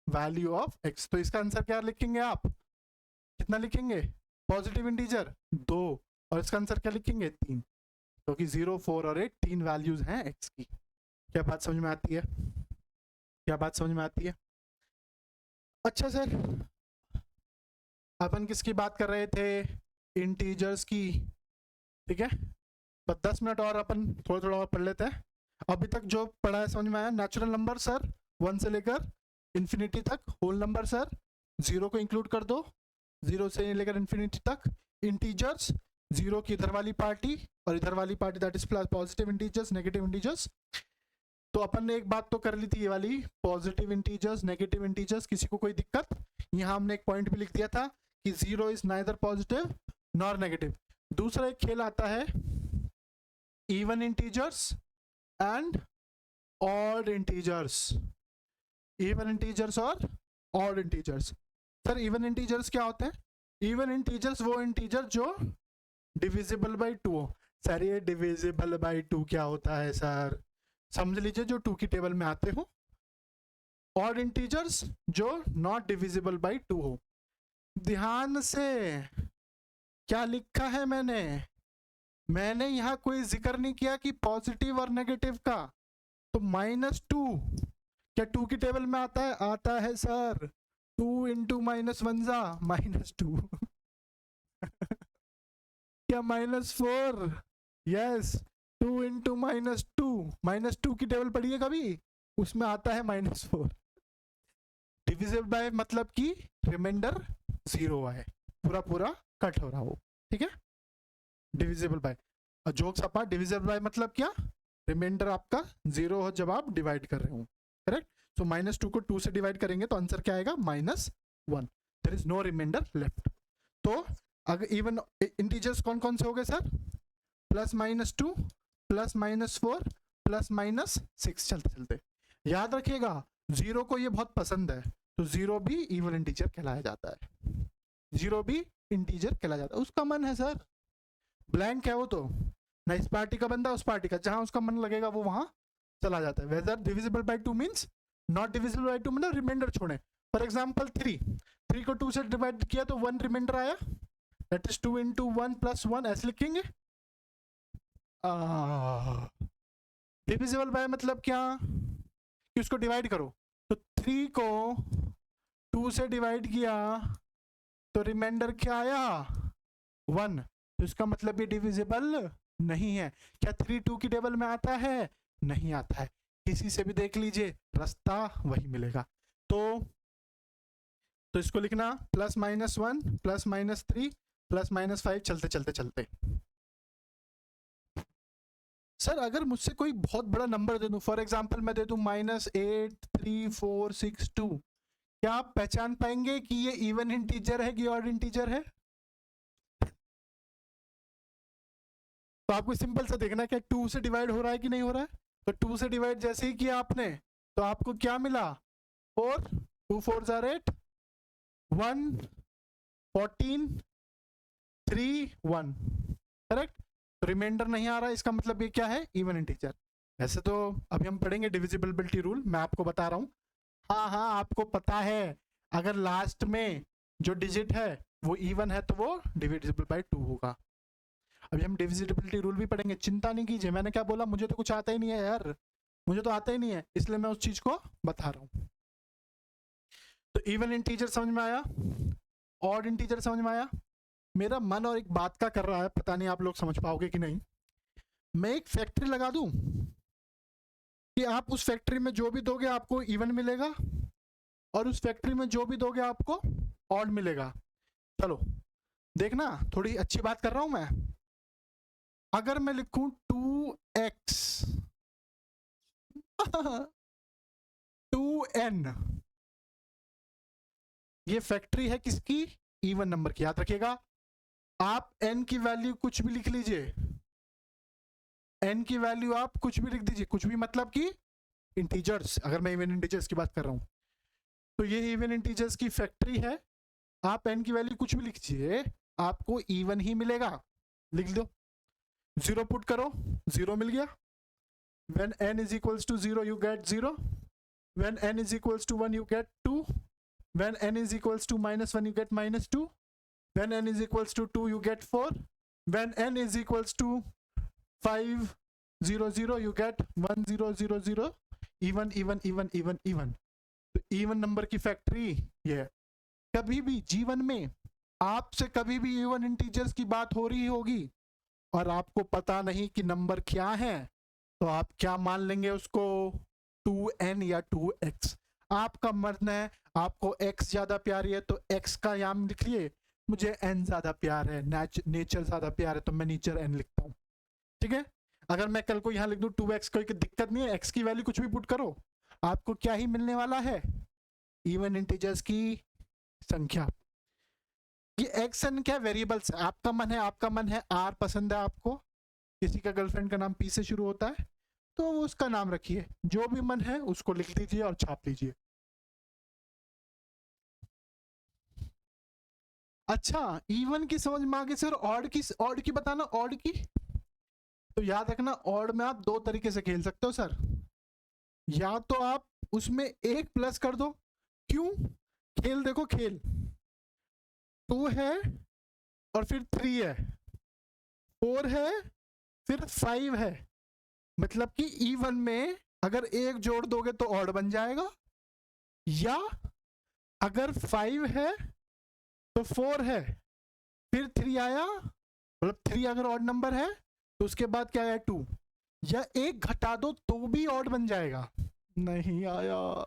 value of x. तो इसका आंसर क्या लिखेंगे आप, कितना लिखेंगे? पॉजिटिव इंटीजर 2, और इसका आंसर क्या लिखेंगे? 3, क्योंकि 0, 4 और 8 3 वैल्यूज हैं एक्स की। क्या बात समझ में आती है? क्या बात समझ में आती है? अच्छा सर, अपन किसकी बात कर रहे थे? इंटीजर्स की, ठीक है। बस 10 मिनट और अपन थोड़ा थोड़ा और पढ़ लेते हैं। अभी तक जो पढ़ा है समझ में आया? नेचुरल नंबर सर 1 से लेकर इन्फिनिटी तक, होल नंबर सर 0 को इंक्लूड कर दो, 0 से लेकर इन्फिनिटी तक, इंटीजर्स 0 की इधर वाली पार्टी और इधर वाली party, that is plus positive integers, negative integers. तो अपन ने एक बात तो कर ली थी, ये वाली पॉजिटिव इंटीजर्स, नेगेटिव इंटीजर्स, किसी को कोई दिक्कत? यहाँ हमने एक पॉइंट भी लिख दिया था कि 0 is neither positive nor negative. दूसरा एक खेल आता है even integers and odd integers, even integers और odd integers. Sir even integers क्या होते हैं? इवन इंटीजर्स वो इंटीजर जो डिविजिबल बाय 2 हो। सर ये डिविजिबल बाय 2 क्या होता है सर? समझ लीजिए जो 2 की टेबल में आते हो। ऑड इंटीजर्स जो नॉट डिविजिबल बाय 2 हो। ध्यान से क्या लिखा है मैंने यहाँ कोई जिक्र नहीं किया कि पॉजिटिव और नेगेटिव का। तो -2 क्या 2 की टेबल में आता है सर? 2 इंटू -1 जा -2 क्या -4? यस, 2 इंटू -2 की टेबल पढ़िए कभी, उसमें आता है -4। डिविजिबल बाय मतलब कि रिमाइंडर 0 है, पूरा कट हो रहा हो, ठीक है। Divisible by, jokes apart, divisible by मतलब क्या? रिमाइंडर आपका 0 हो जब आप डिवाइड कर रहे हो, करेक्ट। तो -2 को 2 से डिवाइड करेंगे तो आंसर क्या आएगा? -1, there is no reminder left. तो अगर इवन इंटीजर्स कौन कौन से हो गए सर? +-2, +-4, +-6, चलते चलते याद रखिएगा 0 को ये बहुत पसंद है, तो 0 भी इवन इंटीजर कहलाया जाता है, 0 भी इंटीजर कहलाया जाता है। उसका मन है सर, ब्लैंक है वो, तो ना इस पार्टी का बंदा उस पार्टी का, जहां उसका मन लगेगा वो वहां चला जाता है। Whether divisible by 2 means not divisible by 2 मतलब रिमाइंडर छोड़े। फॉर एग्जांपल 3 को 2 से डिवाइड किया तो 1 रिमाइंडर आया, दैट इज 2 इंटू 1 + 1, ऐसे लिखेंगे। डिविजिबल बाय मतलब क्या कि उसको डिवाइड करो, तो 3 को 2 से डिवाइड किया तो रिमाइंडर क्या आया? 1, तो इसका मतलब ये डिविजिबल नहीं है। क्या 3 2 की टेबल में आता है? नहीं आता है, किसी से भी देख लीजिए रास्ता वही मिलेगा। तो इसको लिखना +-1 +-3 +-5 चलते चलते चलते सर अगर मुझसे कोई बहुत बड़ा नंबर दे दूं, फॉर एग्जांपल मैं दे दूं -83462, क्या आप पहचान पाएंगे कि ये इवन इंटीजर है कि ऑड इंटीजर है? तो आपको सिंपल सा देखना है कि 2 से डिवाइड हो रहा है कि नहीं हो रहा है। तो 2 से डिवाइड जैसे ही किया आपने तो आपको क्या मिला? 4, 2 4 जार 8, 1 14 3 1, करेक्ट। तो रिमाइंडर नहीं आ रहा है, इसका मतलब ये क्या है? Even integer. वैसे तो अभी हम पढ़ेंगे डिविजिबिलिटी रूल, मैं आपको बता रहा हूँ। हाँ हाँ आपको पता है अगर लास्ट में जो डिजिट है वो इवन है तो वो डिविजिबल बाय 2 होगा। अभी हम डिविजिबिलिटी रूल भी पढ़ेंगे, चिंता नहीं कीजिए। मैंने क्या बोला, मुझे तो कुछ आता ही नहीं है यार, मुझे तो आता ही नहीं है, इसलिए मैं उस चीज को बता रहा हूँ। तो इवन इंटीजर समझ में आया, ऑड इंटीजर समझ में आया। मेरा मन और एक बात का कर रहा है, पता नहीं आप लोग समझ पाओगे कि नहीं। मैं एक फैक्ट्री लगा दूं कि आप उस फैक्ट्री में जो भी दोगे आपको इवन मिलेगा और उस फैक्ट्री में जो भी दोगे आपको ऑड मिलेगा। चलो देखना, थोड़ी अच्छी बात कर रहा हूं मैं। अगर मैं लिखूं 2x 2n, ये फैक्ट्री है किसकी? इवन नंबर की। याद रखिएगा, आप n की वैल्यू कुछ भी लिख लीजिए, n की वैल्यू आप कुछ भी लिख दीजिए, कुछ भी मतलब कि इंटीजर्स, अगर मैं इवन इंटीजर्स की बात कर रहा हूं तो ये इवन इंटीजर्स की फैक्ट्री है। आप n की वैल्यू कुछ भी लिख दीजिए, आपको इवन ही मिलेगा। लिख दो, 0 पुट करो, 0 मिल गया। when n is equals to 0 you get 0, when n is equals to 1 you get 2, when n is equals to -1 you get -2, when n is equals to 2 you get 4, when n is equals to 5 0 0 you get 1 0 0 0, even even even even even। तो even number की factory ये है। कभी भी जीवन में आपसे कभी भी इवन इंटीजर्स की बात हो रही होगी और आपको पता नहीं कि नंबर क्या है, तो आप क्या मान लेंगे उसको? 2n या 2x। आपका मर्द है, आपको x ज्यादा प्यारी है तो x का नाम लिख लिए, मुझे n ज्यादा प्यार है, नेचर ज्यादा प्यार है तो मैं नेचर n लिखता हूं। ठीक है, अगर मैं कल को यहां लिख दूं 2x, कोई दिक्कत नहीं है, x की वैल्यू कुछ भी पुट करो, आपको क्या ही मिलने वाला है? इवन इंटीजर्स की संख्या। ये एक्स एन क्या वेरिएबल्स है, आपका मन है, आपका मन है आर पसंद है आपको, किसी का गर्लफ्रेंड का नाम पी से शुरू होता है तो उसका नाम रखिए, जो भी मन है उसको लिख दीजिए और छाप लीजिए। अच्छा, इवन की समझ में आ गई सर, ऑड की बताना, ऑड की। तो याद रखना, ऑड में आप 2 तरीके से खेल सकते हो सर। या तो आप उसमें 1 प्लस कर दो, क्यों? खेल देखो, खेल 2 है और फिर 3 है, 4 है फिर 5 है, मतलब कि इवन में अगर 1 जोड़ दोगे तो ऑड बन जाएगा, या अगर 5 है तो 4 है फिर 3 आया, मतलब 3 अगर ऑड नंबर है तो उसके बाद क्या आया? 2, या 1 घटा दो तो भी ऑड बन जाएगा। नहीं आया,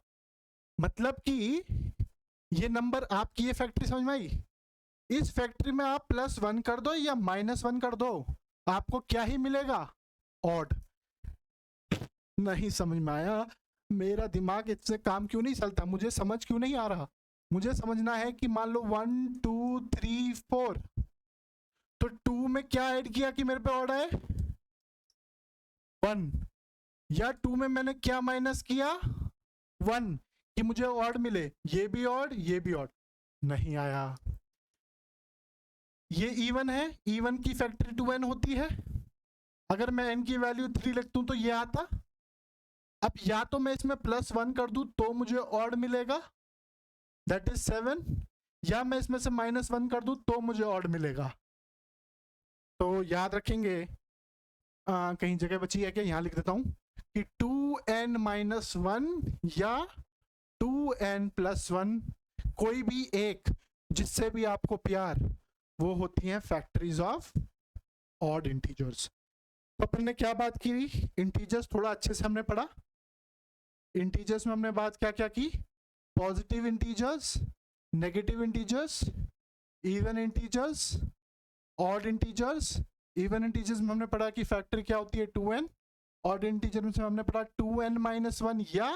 मतलब कि ये नंबर आपकी ये फैक्ट्री समझ में आई? इस फैक्ट्री में आप +1 कर दो या -1 कर दो, आपको क्या ही मिलेगा? ऑड। नहीं समझ में आया, मेरा दिमाग इससे काम क्यों नहीं चलता, मुझे समझ क्यों नहीं आ रहा? मुझे समझना है कि मान लो 1 2 3 4, तो 2 में क्या ऐड किया कि मेरे पे ऑड आए? 1, या 2 में मैंने क्या माइनस किया? 1, कि मुझे ऑड मिले, ये भी ऑड ये भी ऑड। नहीं आया। ये इवन है, इवन की फैक्ट्री 2n होती है, अगर मैं n की वैल्यू 3 लिखता हूं तो ये आता। अब या तो मैं इसमें +1 कर दूं तो मुझे ऑड मिलेगा, दैट इज 7, या मैं इसमें से -1 कर दूं तो मुझे ऑड मिलेगा। तो याद रखेंगे, कहीं जगह बची है क्या? यहां लिख देता हूं कि 2n - 1 या 2n + 1, कोई भी एक, जिससे भी आपको प्यार, वो होती हैं फैक्टरीज ऑफ ऑड इंटीजर्स। तो अपन ने क्या बात की? इंटीजर्स थोड़ा अच्छे से हमने पढ़ा। इंटीजर्स में हमने बात क्या क्या की? Positive integers, negative integers, even integers, odd integers. Even integers में हमने पढ़ा कि फैक्टर क्या होती है? 2n, ऑड इंटीजर में से हमने पढ़ा 2n-1 या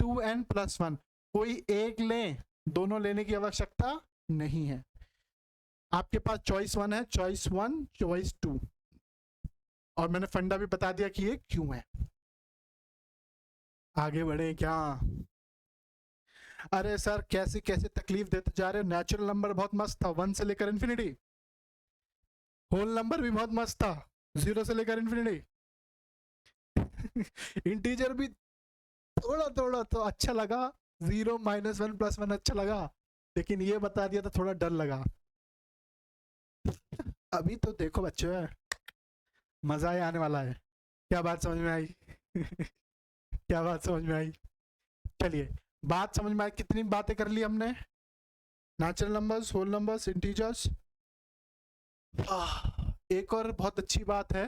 2n+1, कोई एक लें, दोनों लेने की आवश्यकता नहीं है। आपके पास चॉइस 1 है, चॉइस 1, चॉइस 2, और मैंने फंडा भी बता दिया कि ये क्यों है। आगे बढ़े क्या? अरे सर कैसे कैसे तकलीफ देते जा रहे हो। नेचुरल नंबर बहुत मस्त था 1 से लेकर इन्फिनिटी, होल नंबर भी बहुत मस्त था 0 से लेकर इन्फिनिटी, इंटीजर भी थोड़ा थोड़ा तो अच्छा लगा, 0, -1, +1 अच्छा लगा, लेकिन ये बता दिया तो थोड़ा डर लगा। अभी तो देखो बच्चों, मजा ही आने वाला है। क्या बात समझ में आई? क्या बात समझ में आई? चलिए, बात समझ में आई। कितनी बातें कर ली हमने? Natural numbers, whole numbers, integers. एक और बहुत अच्छी बात है,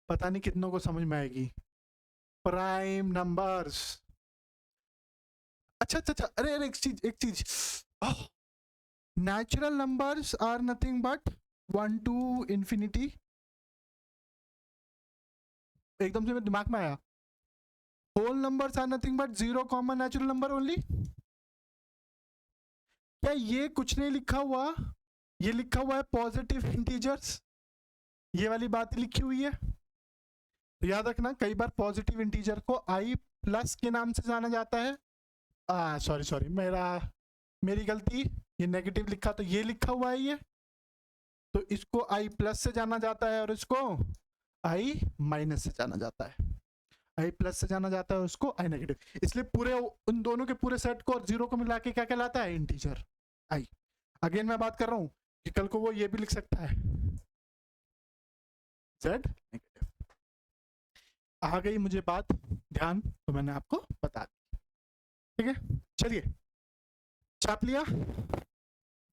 पता नहीं कितनों को समझ में आएगी, प्राइम नंबर्स। अच्छा अच्छा अच्छा, अरे अरे एक चीज natural numbers are nothing but 1 to infinity। एकदम से मेरे दिमाग में आया, whole numbers are nothing but 0 common natural number only. क्या ये कुछ नहीं लिखा हुआ? ये लिखा हुआ है पॉजिटिव इंटीजर्स, ये वाली बात लिखी हुई है। तो याद रखना, कई बार पॉजिटिव इंटीजर को i प्लस के नाम से जाना जाता है। सॉरी मेरी गलती, ये नेगेटिव लिखा, तो ये लिखा हुआ है ये, तो इसको i प्लस से जाना जाता है और इसको i माइनस से जाना जाता है। i प्लस से जाना जाता है और उसको i नेगेटिव, इसलिए पूरे उन दोनों के पूरे सेट को और 0 को मिला के क्या कहलाता है? Integer i। अगेन मैं बात कर रहा हूं कि कल को वो ये भी लिख सकता है z नेगेटिव। आ गई मुझे बात ध्यान, तो मैंने आपको बता दी, ठीक है। चलिए, चाप लिया,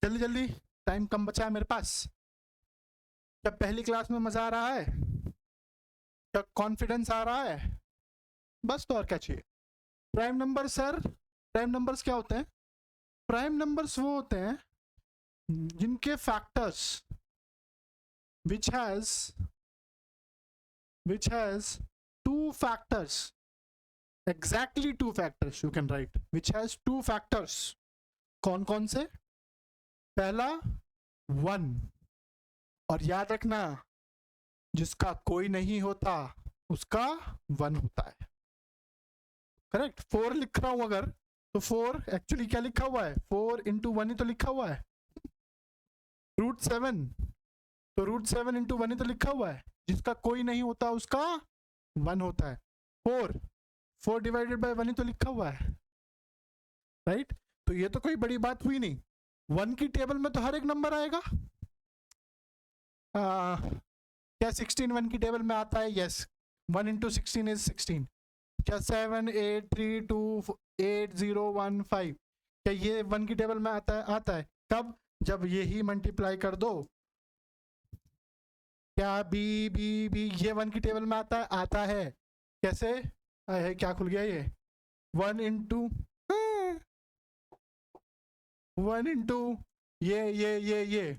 जल्दी जल्दी, टाइम कम बचा है मेरे पास। क्या पहली क्लास में मजा आ रहा है? क्या कॉन्फिडेंस आ रहा है? बस, तो और क्या चाहिए। Prime number sir, prime numbers क्या होते हैं? प्राइम नंबर्स वो होते हैं जिनके factors which has 2 factors, exactly 2 factors you can write, which has 2 factors। कौन कौन से? पहला 1, और याद रखना जिसका कोई नहीं होता उसका 1 होता है, करेक्ट। 4 लिख रहा हूं अगर, तो 4 एक्चुअली क्या लिखा हुआ है? 4 into 1 ही तो लिखा हुआ है। √7, तो √7 into 1 ही तो लिखा हुआ है, जिसका कोई नहीं होता उसका 1 होता है। 4 डिवाइडेड बाय 1 ही तो लिखा हुआ है, राइट। तो ये तो कोई बड़ी बात हुई नहीं। 1 की टेबल में तो हर एक नंबर आएगा। क्या 16 1 की टेबल में आता है? Yes, 1 into 16 is 16। क्या 7 8 3 2 8 0 1 5, क्या ये 1 की टेबल में आता है? आता है। कब? जब ये ही मल्टीप्लाई कर दो। क्या बी ये 1 की टेबल में आता है? आता है। कैसे? है क्या खुल गया ये? 1 into 1 into ये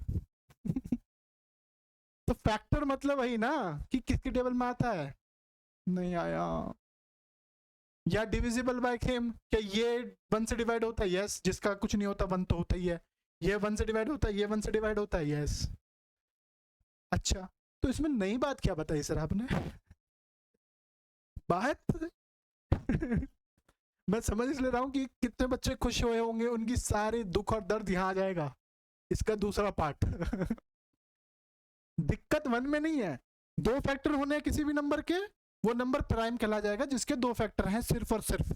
तो फैक्टर मतलब वही ना कि किसकी टेबल में आता है। नहीं आया। या डिविजिबल बाय केम, क्या ये 1 से डिवाइड होता है? यस, जिसका कुछ नहीं होता 1 तो होता ही है। ये 1 से डिवाइड होता है, ये 1 से डिवाइड होता है, यस। अच्छा, तो इसमें नई बात क्या बताई सर आपने? बात मैं समझ ले रहा हूँ कि कितने बच्चे खुश हुए होंगे, उनकी सारी दुख और दर्द यहाँ आ जाएगा। इसका दूसरा पार्ट दिक्कत 1 में नहीं है, 2 फैक्टर होने हैं किसी भी नंबर के, वो नंबर प्राइम कहला जाएगा जिसके 2 फैक्टर हैं सिर्फ और सिर्फ।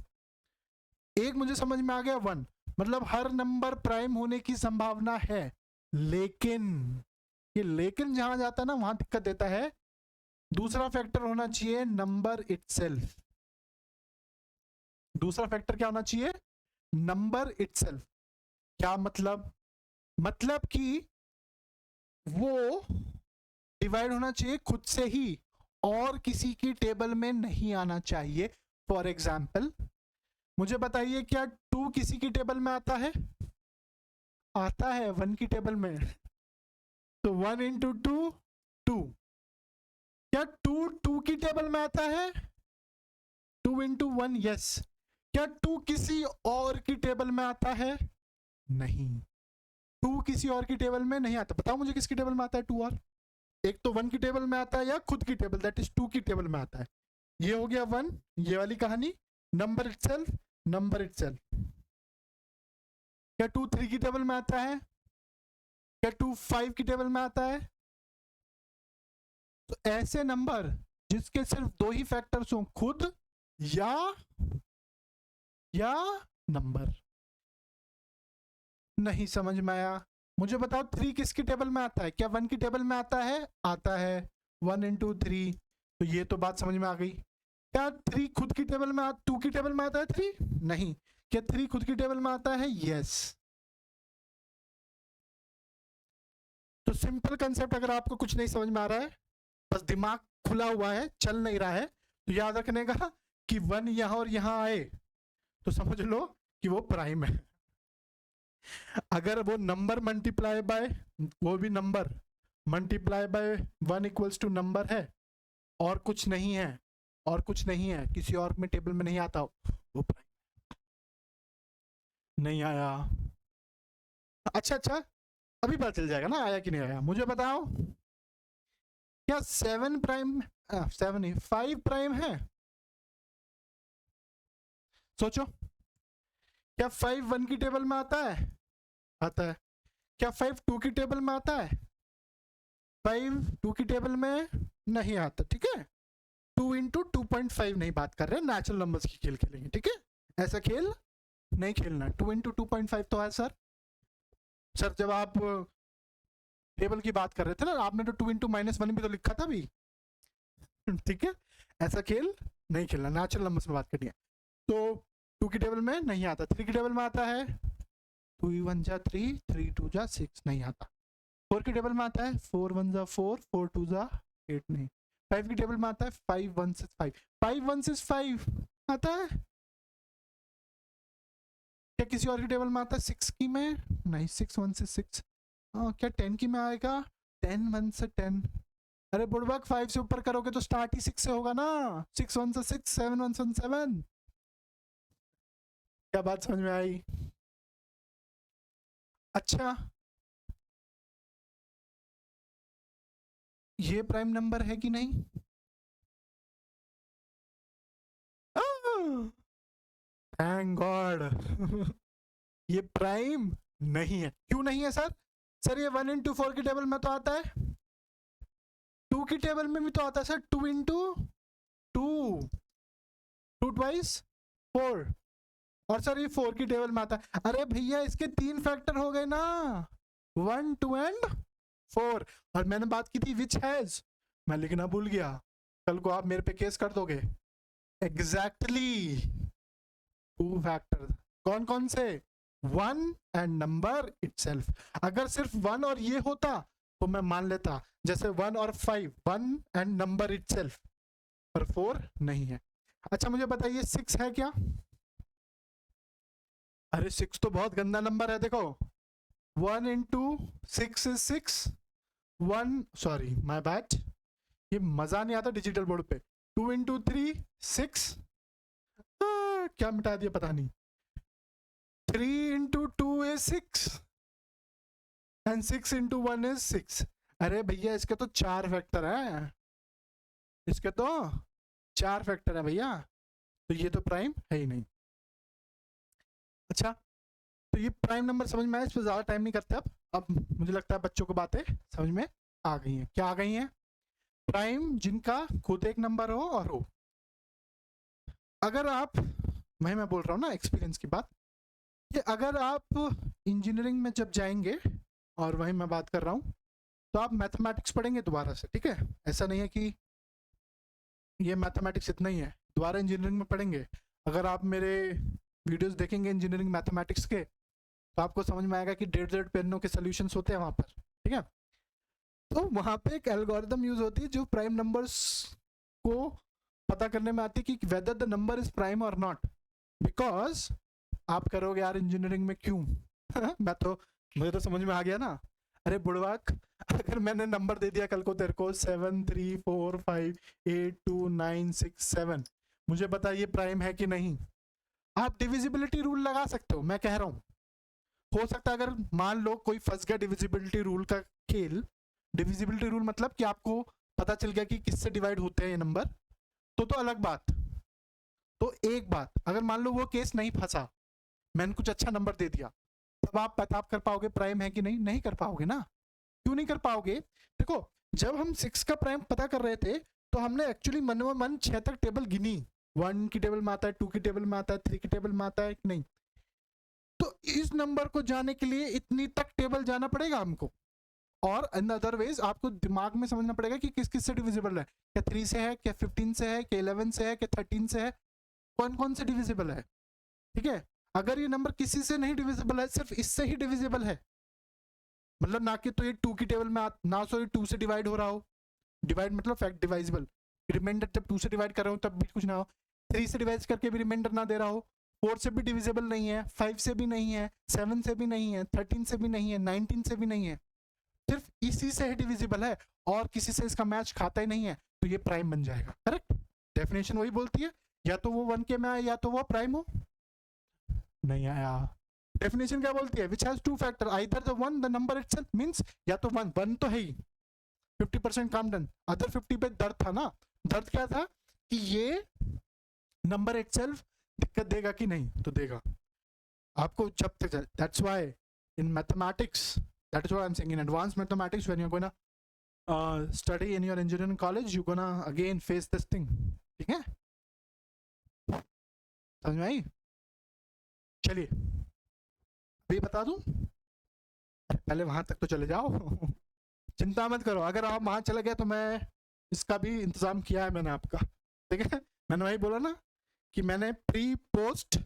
एक मुझे समझ में आ गया, 1 मतलब हर नंबर प्राइम होने की संभावना है, लेकिन ये लेकिन जहां जाता है ना वहां दिक्कत देता है। दूसरा फैक्टर होना चाहिए नंबर इटसेल्फ। दूसरा फैक्टर क्या होना चाहिए? Number itself. क्या मतलब? मतलब कि वो डिवाइड होना चाहिए खुद से ही और किसी की टेबल में नहीं आना चाहिए। फॉर एग्जाम्पल मुझे बताइए, क्या 2 किसी की टेबल में आता है? आता है 1 की टेबल में। तो 1 into 2 2, क्या 2 की टेबल में आता है? 2 इंटू 1, यस। क्या 2 किसी और की टेबल में आता है? नहीं, 2 किसी और की टेबल में नहीं आता। बताओ मुझे किसकी टेबल में आता है 2 और? एक तो 1 की टेबल में आता है या खुद की टेबल, दैट इज 2 की टेबल में आता है। ये हो गया 1, ये वाली कहानी। Number itself, number itself. क्या 2 3 की टेबल में आता है? क्या 2 5 की टेबल में आता है? तो ऐसे नंबर जिसके सिर्फ 2 ही फैक्टर्स हों, खुद या नंबर। नहीं समझ में आया? मुझे बताओ 3 किसकी टेबल में आता है? क्या 1 की टेबल में आता है? आता है। 1 इंटू 3, तो ये तो बात समझ में आ गई। क्या 3 खुद की टेबल में 2 की टेबल में आता है 3? नहीं। क्या 3 खुद की टेबल में आता है? यस। तो सिंपल कंसेप्ट, अगर आपको कुछ नहीं समझ में आ रहा है, बस दिमाग खुला हुआ है, चल नहीं रहा है, तो याद रखने का कि 1 यहां और यहां आए तो समझ लो कि वो प्राइम है। अगर वो नंबर मल्टीप्लाई बाय, वो भी number multiply by 1 equals to number है, और कुछ नहीं है, और कुछ नहीं है, किसी और में टेबल में नहीं आता हो, वो प्राइम। नहीं आया? अच्छा अच्छा, अभी पता चल जाएगा ना आया कि नहीं आया। मुझे बताओ, क्या 7 प्राइम, 7 नहीं 5 प्राइम है? सोचो, क्या 5 1 की टेबल में आता है? आता है। क्या 5 2 की टेबल में आता है? 5 2 की टेबल में नहीं आता, ठीक है। 2 इंटू 2.5 नहीं बात कर रहे, नेचुरल नंबर्स की खेल खेलेंगे, ठीक है। ऐसा खेल नहीं खेलना। 2 इंटू 2.5 तो है सर। सर जब आप टेबल की बात कर रहे थे ना, आपने तो 2 इंटू -1 भी तो लिखा था भी, ठीक है। ऐसा खेल नहीं खेलना, नेचुरल नंबर्स में बात करनी है। तो 2 की टेबल में नहीं आता, 3 की टेबल में आता है। 2 1 जा 3, 3 2 जा 6, नहीं आता। 4 की टेबल में आता है, 4 1 जा 4, 4 2 जा 8, नहीं। 5 की टेबल में आता है, 5 1 6 5, 5 1 6 5 आता है। क्या किसी और की टेबल में आता है 6 की में? नहीं, 6 1 से 6। क्या 10 की में आएगा? 10 1 से 10। अरे बुड़बक, 5 से ऊपर करोगे तो स्टार्ट ही 6 से होगा ना। 6 1 से 6, 7 1 से 7। क्या बात समझ में आई? अच्छा, ये प्राइम नंबर है कि नहीं? Thank God. ये प्राइम नहीं है। क्यों नहीं है सर? सर ये 1 इंटू 4 की टेबल में तो आता है, 2 की टेबल में भी तो आता है सर। 2 इंटू 2, 2 ट्वाइस 4, और सर ये 4 की टेबल में आता है। अरे भैया इसके 3 फैक्टर हो गए ना, 1 2 एंड 4। और मैंने बात की थी विच हैज, मैं लिखना भूल गया, कल को आप मेरे पे केस कर दोगे। Exactly 2 factor. कौन कौन से? 1 एंड नंबर इटसेल्फ। अगर सिर्फ 1 और ये होता तो मैं मान लेता, जैसे 1 और 5, 1 एंड नंबर इटसेल्फ, पर 4 नहीं है। अच्छा मुझे बताइए 6 है क्या? अरे 6 तो बहुत गंदा नंबर है, देखो 1 into 6 is 6, 1 sorry my bad, ये मजा नहीं आता डिजिटल बोर्ड पे। 2 इंटू 3 6, क्या मिटा दिया पता नहीं। 3 into 2 is 6 and 6 into 1 is 6। अरे भैया इसके तो 4 फैक्टर है, इसके तो 4 फैक्टर है भैया, तो ये तो प्राइम है ही नहीं। अच्छा, तो ये प्राइम नंबर समझ में आया, इस पर ज्यादा टाइम नहीं करते अब मुझे लगता है बच्चों को बातें समझ में आ गई हैं। क्या आ गई हैं? प्राइम जिनका खुद एक नंबर हो और हो। अगर आप, मैं बोल रहा हूँ ना एक्सपीरियंस की बात, कि अगर आप इंजीनियरिंग में जब जाएंगे, और वहीं मैं बात कर रहा हूँ, तो आप मैथमेटिक्स पढ़ेंगे दोबारा से, ठीक है। ऐसा नहीं है कि ये मैथमेटिक्स इतना ही है, दोबारा इंजीनियरिंग में पढ़ेंगे। अगर आप मेरे वीडियोस देखेंगे इंजीनियरिंग मैथमेटिक्स के, तो आपको समझ में आएगा कि 1.5 पेनों के सॉल्यूशंस होते हैं वहां पर, ठीक है। तो वहां पे एक एल्गोरिथम यूज होती है जो प्राइम नंबर्स को पता करने में आती है कि whether the number is prime और नॉट। बिकॉज आप करोगे यार इंजीनियरिंग में क्यों? मैं तो, मुझे तो समझ में आ गया ना। अरे बुड़वाक, अगर मैंने नंबर दे दिया कल को तेरे को 7 3 4 5 8 2 9 6 7, मुझे बता ये प्राइम है कि नहीं। आप डिविजिबिलिटी रूल लगा सकते हो, मैं कह रहा हूँ। हो सकता है अगर मान लो कोई फंस गया डिविजिबिलिटी रूल का खेल, डिविजिबिलिटी रूल मतलब कि आपको पता चल गया कि किससे डिवाइड होते हैं ये नंबर, तो अलग बात। तो एक बात, अगर मान लो वो केस नहीं फंसा, मैंने कुछ अच्छा नंबर दे दिया, तब आप पता कर पाओगे प्राइम है कि नहीं? नहीं कर पाओगे ना। क्यों नहीं कर पाओगे? देखो, जब हम 6 का प्राइम पता कर रहे थे तो हमने एक्चुअली मन 6 तक टेबल गिनी। 1 की टेबल में आता है, 2 की टेबल में आता है, 3 की टेबल में आता है कि नहीं। तो इस नंबर को जाने के लिए इतनी तक टेबल जाना पड़ेगा हमको, और इन अदर वेज आपको दिमाग में समझना पड़ेगा कि किस किस से डिविजिबल है। क्या 3 से है, क्या 15 से है, क्या 11 से है, क्या 13 से है, कौन कौन से डिविजिबल है। ठीक है, अगर ये नंबर किसी से नहीं डिविजिबल है, सिर्फ इससे ही डिविजिबल है, मतलब ना कि तो ये 2 की टेबल में ना सो ये 2 से डिवाइड हो रहा हो, डिवाइड मतलब फैक्ट डिवाइजिबल, रिमाइंडर जब 2 से डिवाइड कर रहा हूँ तब भी कुछ ना हो, 3 से डिवाइड करके भी रिमाइंडर ना दे रहा हो, 4 से भी डिविजिबल नहीं है, 5 से भी नहीं है, 7 से भी नहीं है, 13 से भी नहीं है, 19 से भी नहीं है, सिर्फ इसी से ही डिविजिबल है और किसी से इसका मैच खाता ही नहीं है, तो ये प्राइम बन जाएगा। करेक्ट, डेफिनेशन वही बोलती है, या तो वो 1 के में आए या तो वो प्राइम हो। नहीं आया। डेफिनेशन क्या बोलती है? Which has two factor, either the one the number itself, means या तो वन तो है ही, 50% काम डन। अदर 50 पे दर्द था ना, दर्द क्या था कि ये नंबर इटसेल्फ दिक्कत देगा कि नहीं, तो देगा आपको जब तक। That's why in mathematics, that is what I'm saying, in advanced mathematics when you're gonna study in your engineering college, you're gonna again face this thing। ठीक है, समझ में आई? चलिए अभी बता दूं, पहले वहां तक तो चले जाओ। चिंता मत करो, अगर आप वहां चले गए तो मैं इसका भी इंतजाम किया है मैंने आपका। ठीक है, मैंने वही बोला ना कि मैंने pre post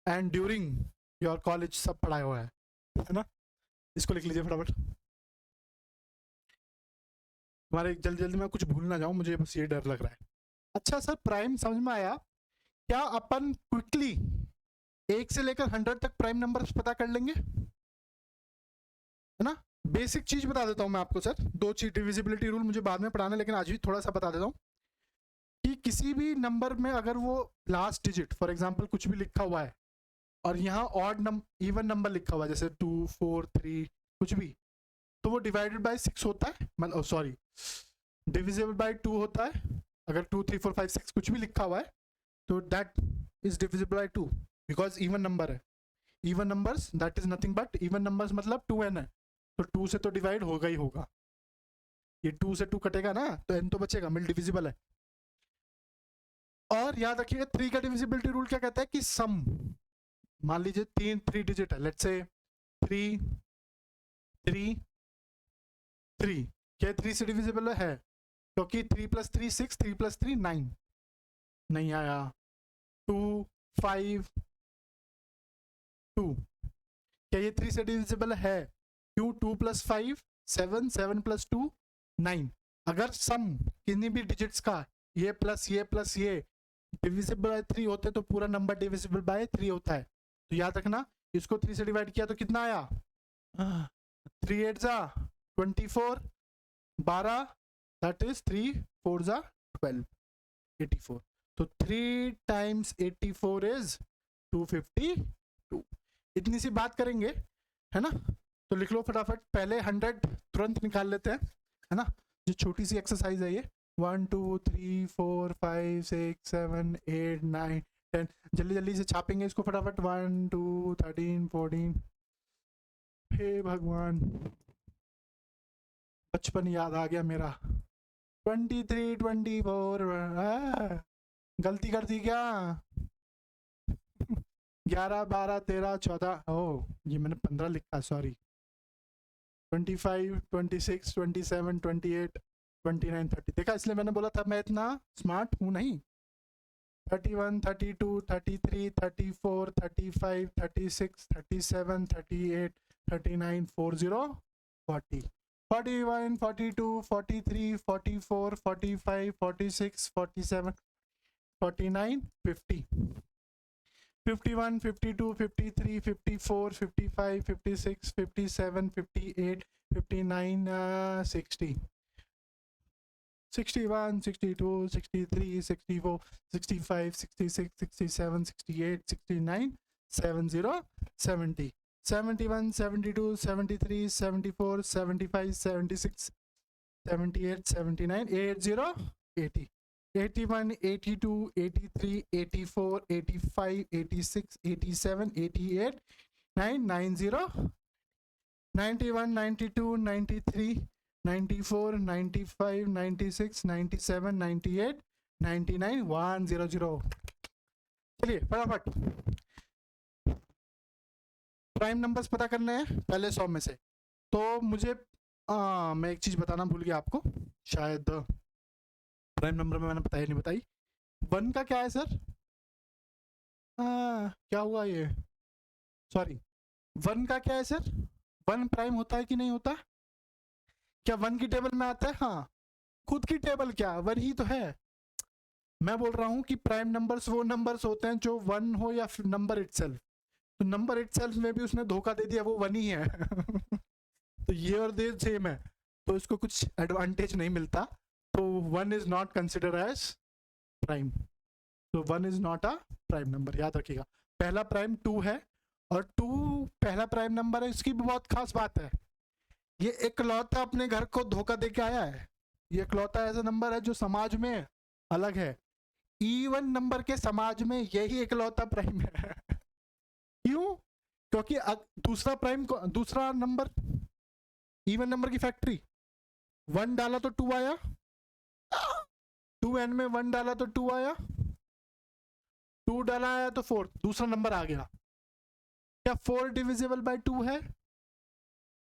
and during your college सब पढ़ाया हुआ है ना। इसको लिख लीजिए फटाफट, तुम्हारे जल्दी जल्दी में कुछ भूल ना जाऊं, मुझे बस ये डर लग रहा है। अच्छा सर, प्राइम समझ में आया, क्या अपन क्विकली 1 से लेकर 100 तक प्राइम नंबर्स पता कर लेंगे? है ना, बेसिक चीज बता देता हूं मैं आपको सर, 2 चीज, डिविजिबिलिटी रूल मुझे बाद में पढ़ाना, लेकिन आज भी थोड़ा सा बता देता हूं कि किसी भी नंबर में अगर वो लास्ट डिजिट फॉर एग्जांपल कुछ भी लिखा हुआ है और यहाँ ऑड नंबर इवन नंबर लिखा हुआ है जैसे 2 4 3 कुछ भी, तो वो डिवाइडेड बाय 6 होता है, मतलब सॉरी डिविजिबल बाय 2 होता है। अगर 2 3 4 5 6 कुछ भी लिखा हुआ है तो that is divisible by 2, because even number है। Even numbers that is nothing but, even numbers मतलब 2n है, तो 2 से तो डिवाइड होगा ही होगा, ये 2 से 2 कटेगा ना तो n तो बचेगा, मिल डिविजिबल है। और याद रखिएगा 3 का डिविजिबिलिटी रूल क्या कहता है कि सम, मान लीजिए 3 डिजिट है, लेट्स से 3 3 3, क्या 3 से डिविजिबल है? क्योंकि 3 + 3 6, 3 + 3 9, नहीं आया। 2 5 2, क्या ये 3 से डिविजिबल है? क्यों? 2 + 5 7, 7 + 2 9। अगर सम किन्हीं भी डिजिट्स का ये प्लस ये डिविजिबल बाय 3 होते तो पूरा नंबर डिविजिबल बाय 3 होता है। तो याद रखना, इसको 3 से डिवाइड किया तो कितना आया? 3 8 जा 24, 12, दैट इज 3 4 जा 12, 84। तो 3 × 84 इज 252। इतनी सी बात करेंगे, है ना, तो लिख लो फटाफट। पहले 100 तुरंत निकाल लेते हैं, है ना, जो छोटी सी एक्सरसाइज है ये। 1 2 3 4 5 6 7 8 9 10, जल्दी जल्दी से छापेंगे इसको फटाफट। 1 2 13 14, हे भगवान, बचपन याद आ गया मेरा। 23 24, गलती कर दी क्या? 11 12 13 14, ओ ये मैंने 15 लिखा, सॉरी। 25 26 27 28 29 30, देखा, इसलिए मैंने बोला था मैं इतना स्मार्ट हूं नहीं। 31 32 33 34 35 36 37 38 39 40 40 41 42 43 44 45 46 47 49 50। 51, 52, 53, 54, 55, 56, 57, 58, 59, 60, 61, 62, 63, 64, 65, 66, 67, 68, 69, 70, 70, 71, 72, 73, 74, 75, 76, 78, 79, 80, 80, 81, 82, 83, 84, 85, 86, 87, 88, 90, 91, 92, 93, 94, 95, 96, 97, 98, 99, 100. चलिए फटाफट प्राइम नंबर्स पता करने हैं पहले 100 में से। तो मुझे मैं एक चीज बताना भूल गया आपको, शायद प्राइम नंबर में मैंने बताया नहीं बताई। 1 का क्या है सर? क्या हुआ ये, सॉरी 1 का क्या है सर? 1 प्राइम होता है कि नहीं होता? क्या 1 की टेबल में आता है? हाँ, खुद की टेबल क्या 1 ही तो है। मैं बोल रहा हूँ कि प्राइम नंबर्स वो नंबर्स होते हैं जो 1 हो या नंबर इटसेल्फ। तो नंबर इटसेल्फ में भी उसने धोखा दे दिया, वो 1 ही है। तो ये और ये सेम है, तो इसको कुछ एडवांटेज नहीं मिलता। तो 1 is not consider as prime. तो 1 is not a prime number, याद रखिएगा। पहला प्राइम 2 है, और 2 पहला प्राइम नंबर है। इसकी भी बहुत खास बात है, ये इकलौता अपने घर को धोखा दे के आया है। ये इकलौता ऐसा नंबर है जो समाज में अलग है। इवन नंबर के समाज में यही इकलौता प्राइम है। क्यों? क्योंकि दूसरा प्राइम को, दूसरा नंबर इवन नंबर की फैक्ट्री, 1 डाला तो 2 आया, 2n में 1 डाला तो 2 आया, 2 डाला आया तो 4, दूसरा नंबर आ गया। क्या 4 डिविजिबल बाय 2 है?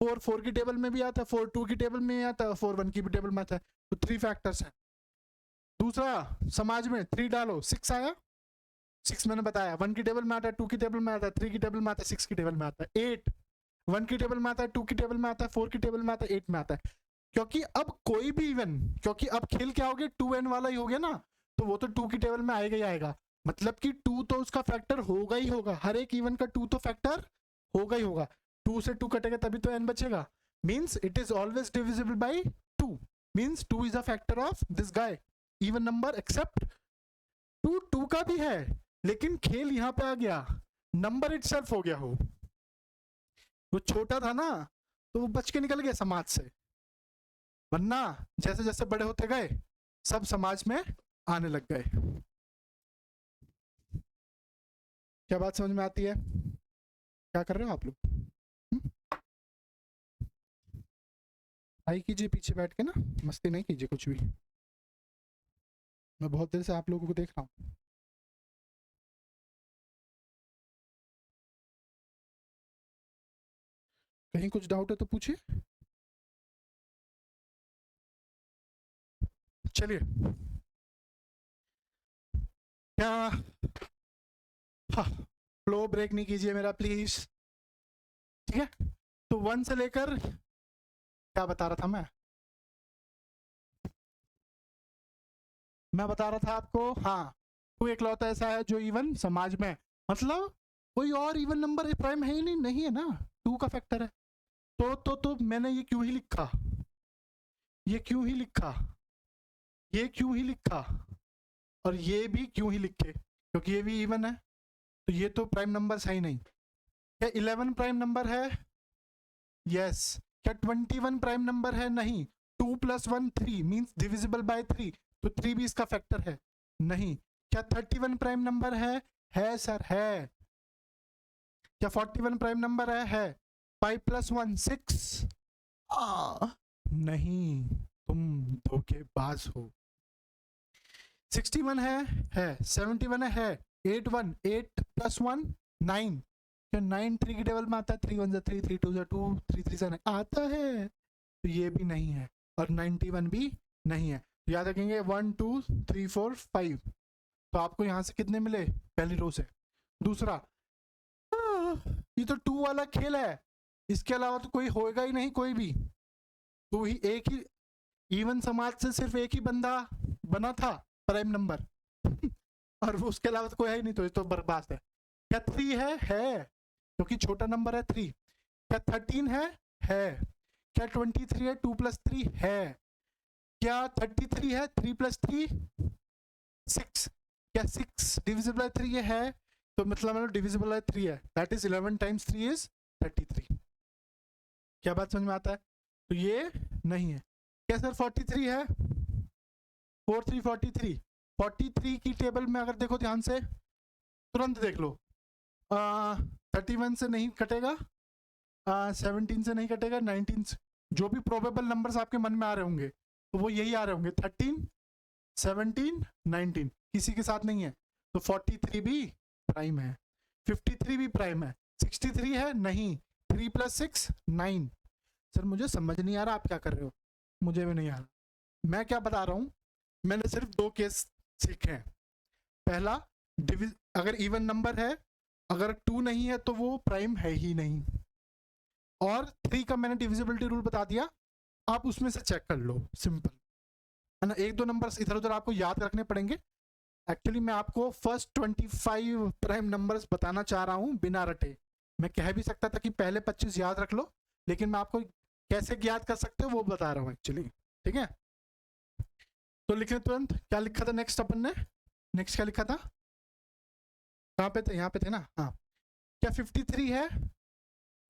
4 4 की टेबल में भी आता है, 4 2 की टेबल में आता है, 4 1 की भी टेबल में आता है। तो 3 फैक्टर्स हैं। दूसरा समाज में 3 डालो 6 आया, 6 मैंने बताया 1 की टेबल में आता है, 2 की टेबल में आता है, 3 की टेबल में आता है, 6 की टेबल में आता है। 8 1 की टेबल में आता है, 2 की टेबल में आता है, 4 की टेबल में आता है, 8 में आता है। क्योंकि अब कोई भी इवन, क्योंकि अब खेल क्या हो गया, 2n वाला ही हो गया ना, तो वो तो 2 की टेबल में आएगा ही आएगा। मतलब कि 2 तो उसका फैक्टर होगा ही होगा, हर एक इवन का 2 तो फैक्टर होगा ही होगा। 2 से 2 कटेगा तभी तो n बचेगा। Means it is always divisible by 2। Means 2 is a factor of this guy, even number except 2 2 का भी है, लेकिन खेल यहाँ पे आ गया, नंबर इटसेल्फ हो गया हो। वो छोटा था ना, तो वो बच के निकल गया समाज से, वरना जैसे जैसे बड़े होते गए सब समाज में आने लग गए। क्या बात समझ में आती है? क्या कर रहे हो आप लोग? आई कीजिए पीछे बैठ के ना, मस्ती नहीं कीजिए कुछ भी। मैं बहुत देर से आप लोगों को देख रहा हूँ। कहीं कुछ डाउट है तो पूछिए। चलिए, क्या फ्लो ब्रेक नहीं कीजिए मेरा प्लीज, ठीक है? तो 1 से लेकर क्या बता रहा था मैं बता रहा था आपको, हाँ, कोई इकलौता ऐसा है जो इवन समाज में, मतलब कोई और इवन नंबर प्राइम है ही नहीं, नहीं है ना, 2 का फैक्टर है। तो मैंने ये क्यों ही लिखा, ये क्यों ही लिखा, ये क्यों ही लिखा, और ये भी क्यों ही लिखे, क्योंकि ये भी इवन है, तो ये तो प्राइम नंबर है ही नहीं। क्या 11 प्राइम नंबर है? यस। क्या 21 प्राइम नंबर है? नहीं। 2 + 1 3 मीन्स डिविजिबल बाय 3, तो 3 भी इसका फैक्टर है? नहीं। क्या 31 प्राइम नंबर है? है सर, है। क्या 41 प्राइम नंबर है? 5 + 1 6। नहीं, तुम धोखेबाज हो। 61 है 71 है 81 8 + 1 9। क्या 9 3 की टेबल में आता है? 3 1 3 3 2 2 3 3 7 आता है, तो ये भी नहीं है, और 91 भी नहीं है। तो याद रखेंगे 1 2 3 4 5। तो आपको यहाँ से कितने मिले पहली रो से? दूसरा, ये तो 2 वाला खेल है, इसके अलावा तो कोई होएगा ही नहीं, कोई भी। तो ही एक ही इवन समाज से सिर्फ एक ही बंदा बना था प्राइम नंबर, और उसके अलावा तो कोई है ही नहीं, तो ये तो बर्बाद है। क्या 3 है, क्योंकि छोटा नंबर है 3। क्या 13 है क्या 23 है 2 + 3 है। क्या 33 है 3 + 3 6। क्या 6 डिविजिबल बाय 3 है, तो मतलब डिविजिबल बाय 3 है, दैट इज 11 टाइम्स 3 इज 33। क्या बात समझ में आता है? तो ये नहीं है। क्या सर 43 है, 43 43 43 की टेबल में अगर देखो ध्यान से, तुरंत देख लो, 31 से नहीं कटेगा, 17 से नहीं कटेगा, 19 से, जो भी प्रोबेबल नंबर्स आपके मन में आ रहे होंगे तो वो यही आ रहे होंगे, 13 17 19, किसी के साथ नहीं है। तो 43 भी प्राइम है, 53 भी प्राइम है, 63 है नहीं, 3 + 6 9। सर मुझे समझ नहीं आ रहा आप क्या कर रहे हो, मुझे भी नहीं आ रहा। मैं क्या बता रहा हूँ, मैंने सिर्फ 2 केस सीखे हैं। पहला, अगर इवन नंबर है, अगर 2 नहीं है तो वो प्राइम है ही नहीं। और 3 का मैंने डिविजिबिलिटी रूल बता दिया, आप उसमें से चेक कर लो, सिंपल है ना। 1-2 नंबर्स इधर उधर आपको याद रखने पड़ेंगे। एक्चुअली मैं आपको फर्स्ट 25 प्राइम नंबर्स बताना चाह रहा हूँ बिना रटे। मैं कह भी सकता था कि पहले 25 याद रख लो, लेकिन मैं आपको कैसे याद कर सकते हो वो बता रहा हूँ एक्चुअली, ठीक है। तो लिखें तुरंत, क्या लिखा था नेक्स्ट अपन ने, नेक्स्ट क्या लिखा था, कहाँ पे थे, यहाँ पे थे ना, हाँ। क्या 53 है,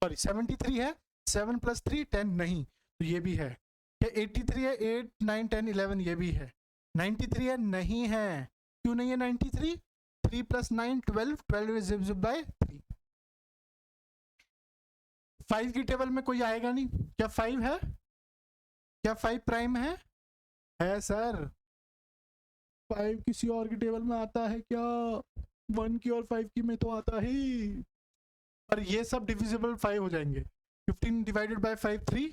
सॉरी 73 है, 7 + 3 10 नहीं, तो ये भी है। क्या 83 है, 8 9 10 11 ये भी है। 93 है नहीं है, क्यों नहीं है 93, 3 + 9 12 12 इज डिविजिबल बाय 3। 5 की टेबल में कोई आएगा नहीं, क्या 5 है, क्या 5 प्राइम है सर। 5 किसी और की टेबल में आता है क्या, 1 की और 5 की में तो आता ही। और ये सब डिविजिबल 5 हो जाएंगे। 15 डिवाइडेड बाय 5 3,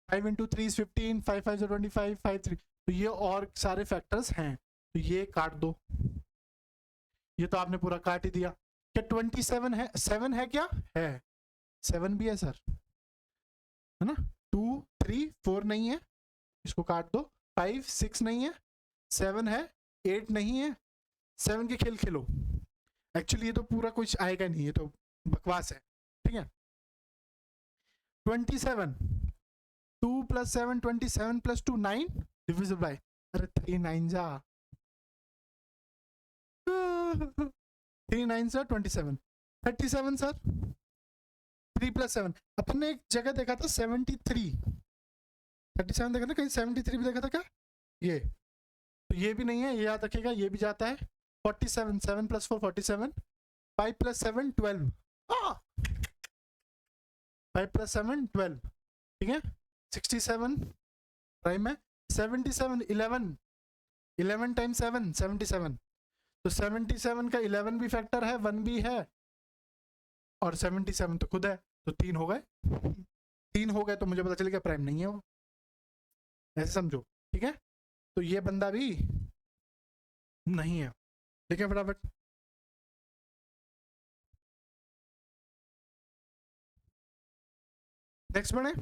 5 × 3 is 15, 5 5 25, 5 3, तो ये और सारे फैक्टर्स हैं, तो ये काट दो। ये तो आपने पूरा काट ही दिया। क्या 27 है, 7 है क्या, है 7 भी है सर, है ना। 2 3 4 नहीं है, इसको काट दो। 5 6 नहीं है, 7 है, 8 नहीं है, 7 के खेल खेलो। एक्चुअली ये तो पूरा कुछ आएगा नहीं, ये तो बकवास है, ठीक है। 27, 2 + 7 27 + 2 9 डिविजिबल बाय, अरे 3 9 जा 3 9 सर 27, 37 सर 3 + 7, अपन ने एक जगह देखा था 73, 37 देखा था कहीं, 73 भी देखा था क्या, ये तो ये भी नहीं है, ये याद रखिएगा, ये भी जाता है। 47 7 + 4 47, 5 + 7 12, 5 + 7 12, ठीक है। 67 प्राइम है। 77 11, 11 टाइम्स 7 77, तो 77 का 11 भी फैक्टर है, 1 भी है, और 77 तो खुद है, तो 3 हो गए। 3 हो गए तो मुझे पता चल गया प्राइम नहीं है वो, ऐसे समझो, ठीक है। तो ये बंदा भी नहीं है, ठीक है। फटाफट नेक्स्ट बढ़े।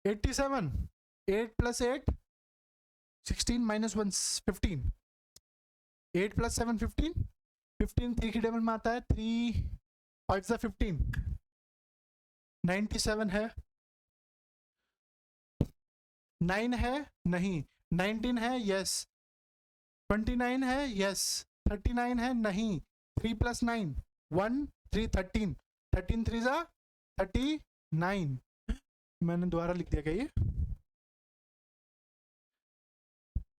87, 8 + 8 16 - 1 15, 8 + 7 15, 15 3 की टेबल में आता है, 3 5 = 15, 97 है, 9 है नहीं, 19 है यस, 29 है यस, 39 है नहीं, 3 + 9 1 3 13, 13 3 ज़ा 39, मैंने दोबारा लिख दिया क्या ये,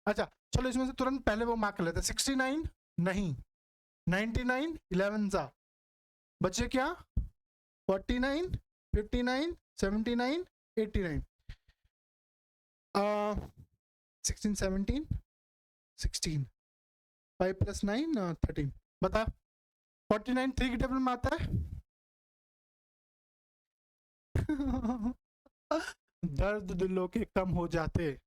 अच्छा चलो इसमें से तुरंत पहले वो मार्क कर लेते हैं। 69 नहीं, 99 11 ज़ा, बचे क्या 49 59 79 89, 16 17 16, 5 + 9 13, बता 49 3 की टेबल में आता है। दर्द दिलों के कम हो जाते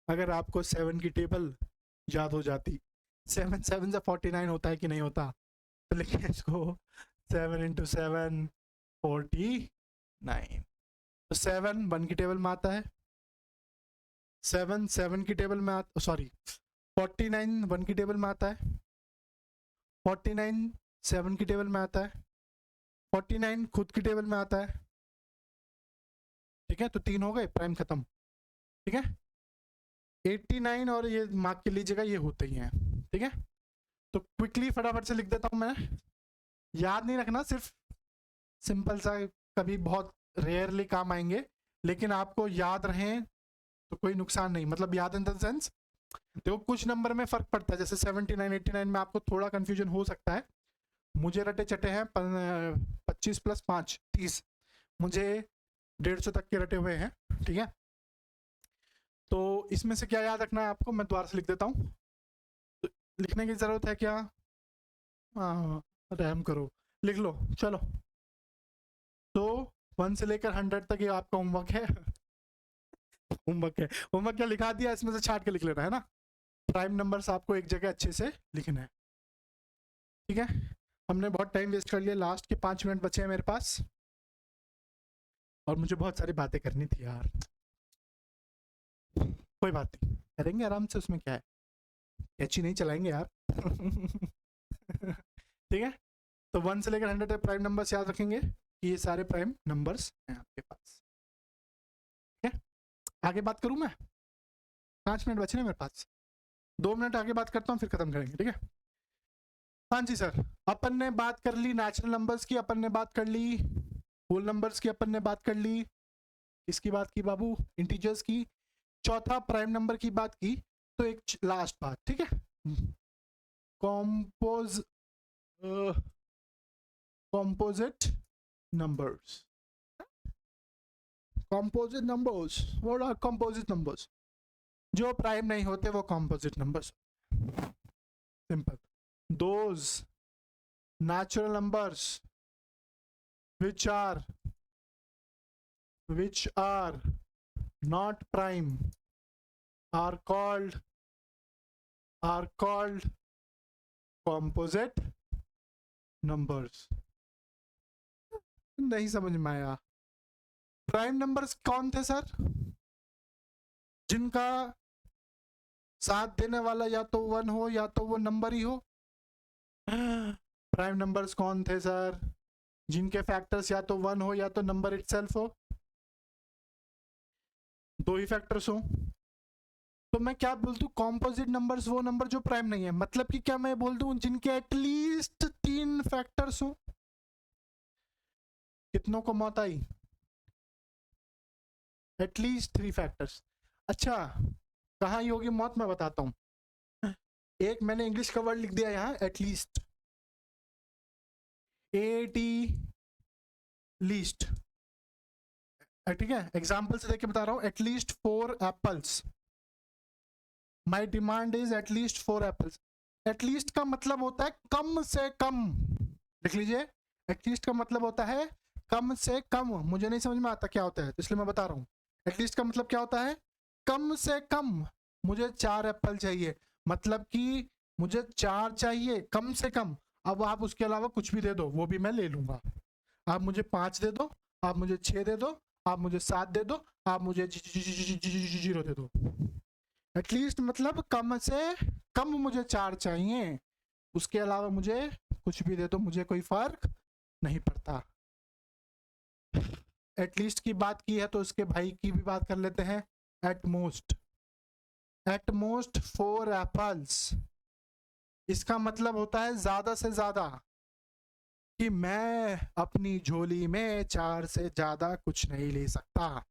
अगर आपको 7 की टेबल याद हो जाती। 7 7 से 49 होता है कि नहीं होता, तो लिखिए इसको 7 × 7 49, तो 7 1 की टेबल में आता है, 7 7 की टेबल में आता, सॉरी 49 1 की टेबल में आता है, 49 7 की टेबल में आता है, 49 खुद की टेबल में आता है। ठीक है, तो 3 हो गए, प्राइम खत्म। ठीक है, 89 और ये मार्क के लीजिएगा, ये होते ही हैं। ठीक है, तो क्विकली फटाफट से लिख देता हूँ मैं, याद नहीं रखना, सिर्फ सिंपल सा, कभी बहुत रेयरली काम आएंगे, लेकिन आपको याद रहें तो कोई नुकसान नहीं, मतलब याद इन द सेंस, देखो कुछ नंबर में फर्क पड़ता है, जैसे 79 89 में आपको थोड़ा कंफ्यूजन हो सकता है। मुझे रटे चटे हैं 25 + 5 30, मुझे 150 तक के रटे हुए हैं। ठीक है, तो इसमें से क्या याद रखना है आपको, मैं दोबारा से लिख देता हूँ। तो लिखने की जरूरत है क्या, रहम करो, लिख लो चलो। तो 1 से लेकर 100 तक ये आपका होमवर्क है। होमवर्क क्या लिखा दिया, इसमें से छाट के लिख लेना है ना। प्राइम नंबर्स आपको एक जगह अच्छे से लिखना है। ठीक है, हमने बहुत टाइम वेस्ट कर लिया, लास्ट के 5 मिनट बचे हैं मेरे पास, और मुझे बहुत सारी बातें करनी थी यार। कोई बात नहीं, करेंगे आराम से, उसमें क्या है, कैची नहीं चलाएंगे यार। ठीक है, तो 1 से लेकर 100 तक प्राइम नंबर्स याद रखेंगे कि ये सारे प्राइम नंबर्स हैं आपके पास। ठीक है, आगे बात करूं मैं, 5 मिनट बचे ना मेरे पास, 2 मिनट आगे बात करता हूँ, फिर खत्म करेंगे। ठीक है, हाँ जी सर, अपन ने बात कर ली नेचुरल नंबर्स की, अपन ने बात कर ली होल नंबर्स की, अपन ने बात कर ली, इसकी बात की बाबू, इंटीजर्स की, चौथा प्राइम नंबर की बात की। तो एक लास्ट बात, ठीक है, composite numbers, composite numbers, what are composite numbers? जो प्राइम नहीं होते वो composite numbers, simple, those natural numbers which are not prime are called composite numbers। नहीं समझ में आया, प्राइम नंबर्स कौन थे सर, जिनका साथ देने वाला या तो 1 हो या तो वो नंबर ही हो। प्राइम नंबर्स कौन थे सर, जिनके फैक्टर्स या तो 1 हो या तो नंबर इटसेल्फ हो, 2 ही फैक्टर्स हो। तो मैं क्या बोल दूं, कॉम्पोजिट नंबर्स वो नंबर जो प्राइम नहीं है, मतलब कि क्या मैं बोल दूं जिनके एटलीस्ट 3 फैक्टर्स हो। कितनों को मौत आई, एटलीस्ट 3 फैक्टर्स। अच्छा, कहाँ ही होगी मौत, मैं बताता हूं, एक मैंने इंग्लिश का वर्ड लिख दिया यहाँ, एटलीस्ट, AT लीस्ट। ठीक है, एग्जाम्पल से देख के बता रहा हूँ, at least 4 apples, my demand is at least 4 apples. At least का मतलब होता है कम से कम, लिख लीजिए, एटलीस्ट का मतलब होता है कम से कम। मुझे नहीं समझ में आता क्या होता है, तो इसलिए मैं बता रहा हूँ, एटलीस्ट का मतलब क्या होता है, कम से कम। मुझे 4 एप्पल चाहिए, मतलब कि मुझे 4 चाहिए कम से कम। अब आप उसके अलावा कुछ भी दे दो, वो भी मैं ले लूंगा। आप मुझे 5 दे दो, आप मुझे 6 दे दो, आप मुझे 7 दे दो, आप मुझे 0 दे दो। एटलीस्ट मतलब कम से कम मुझे 4 चाहिए, उसके अलावा मुझे कुछ भी दे दो, मुझे कोई फर्क नहीं पड़ता। एटलीस्ट की बात की है तो उसके भाई की भी बात कर लेते हैं, एट मोस्ट 4 एप्पल्स। इसका मतलब होता है ज्यादा से ज्यादा, कि मैं अपनी झोली में 4 से ज्यादा कुछ नहीं ले सकता,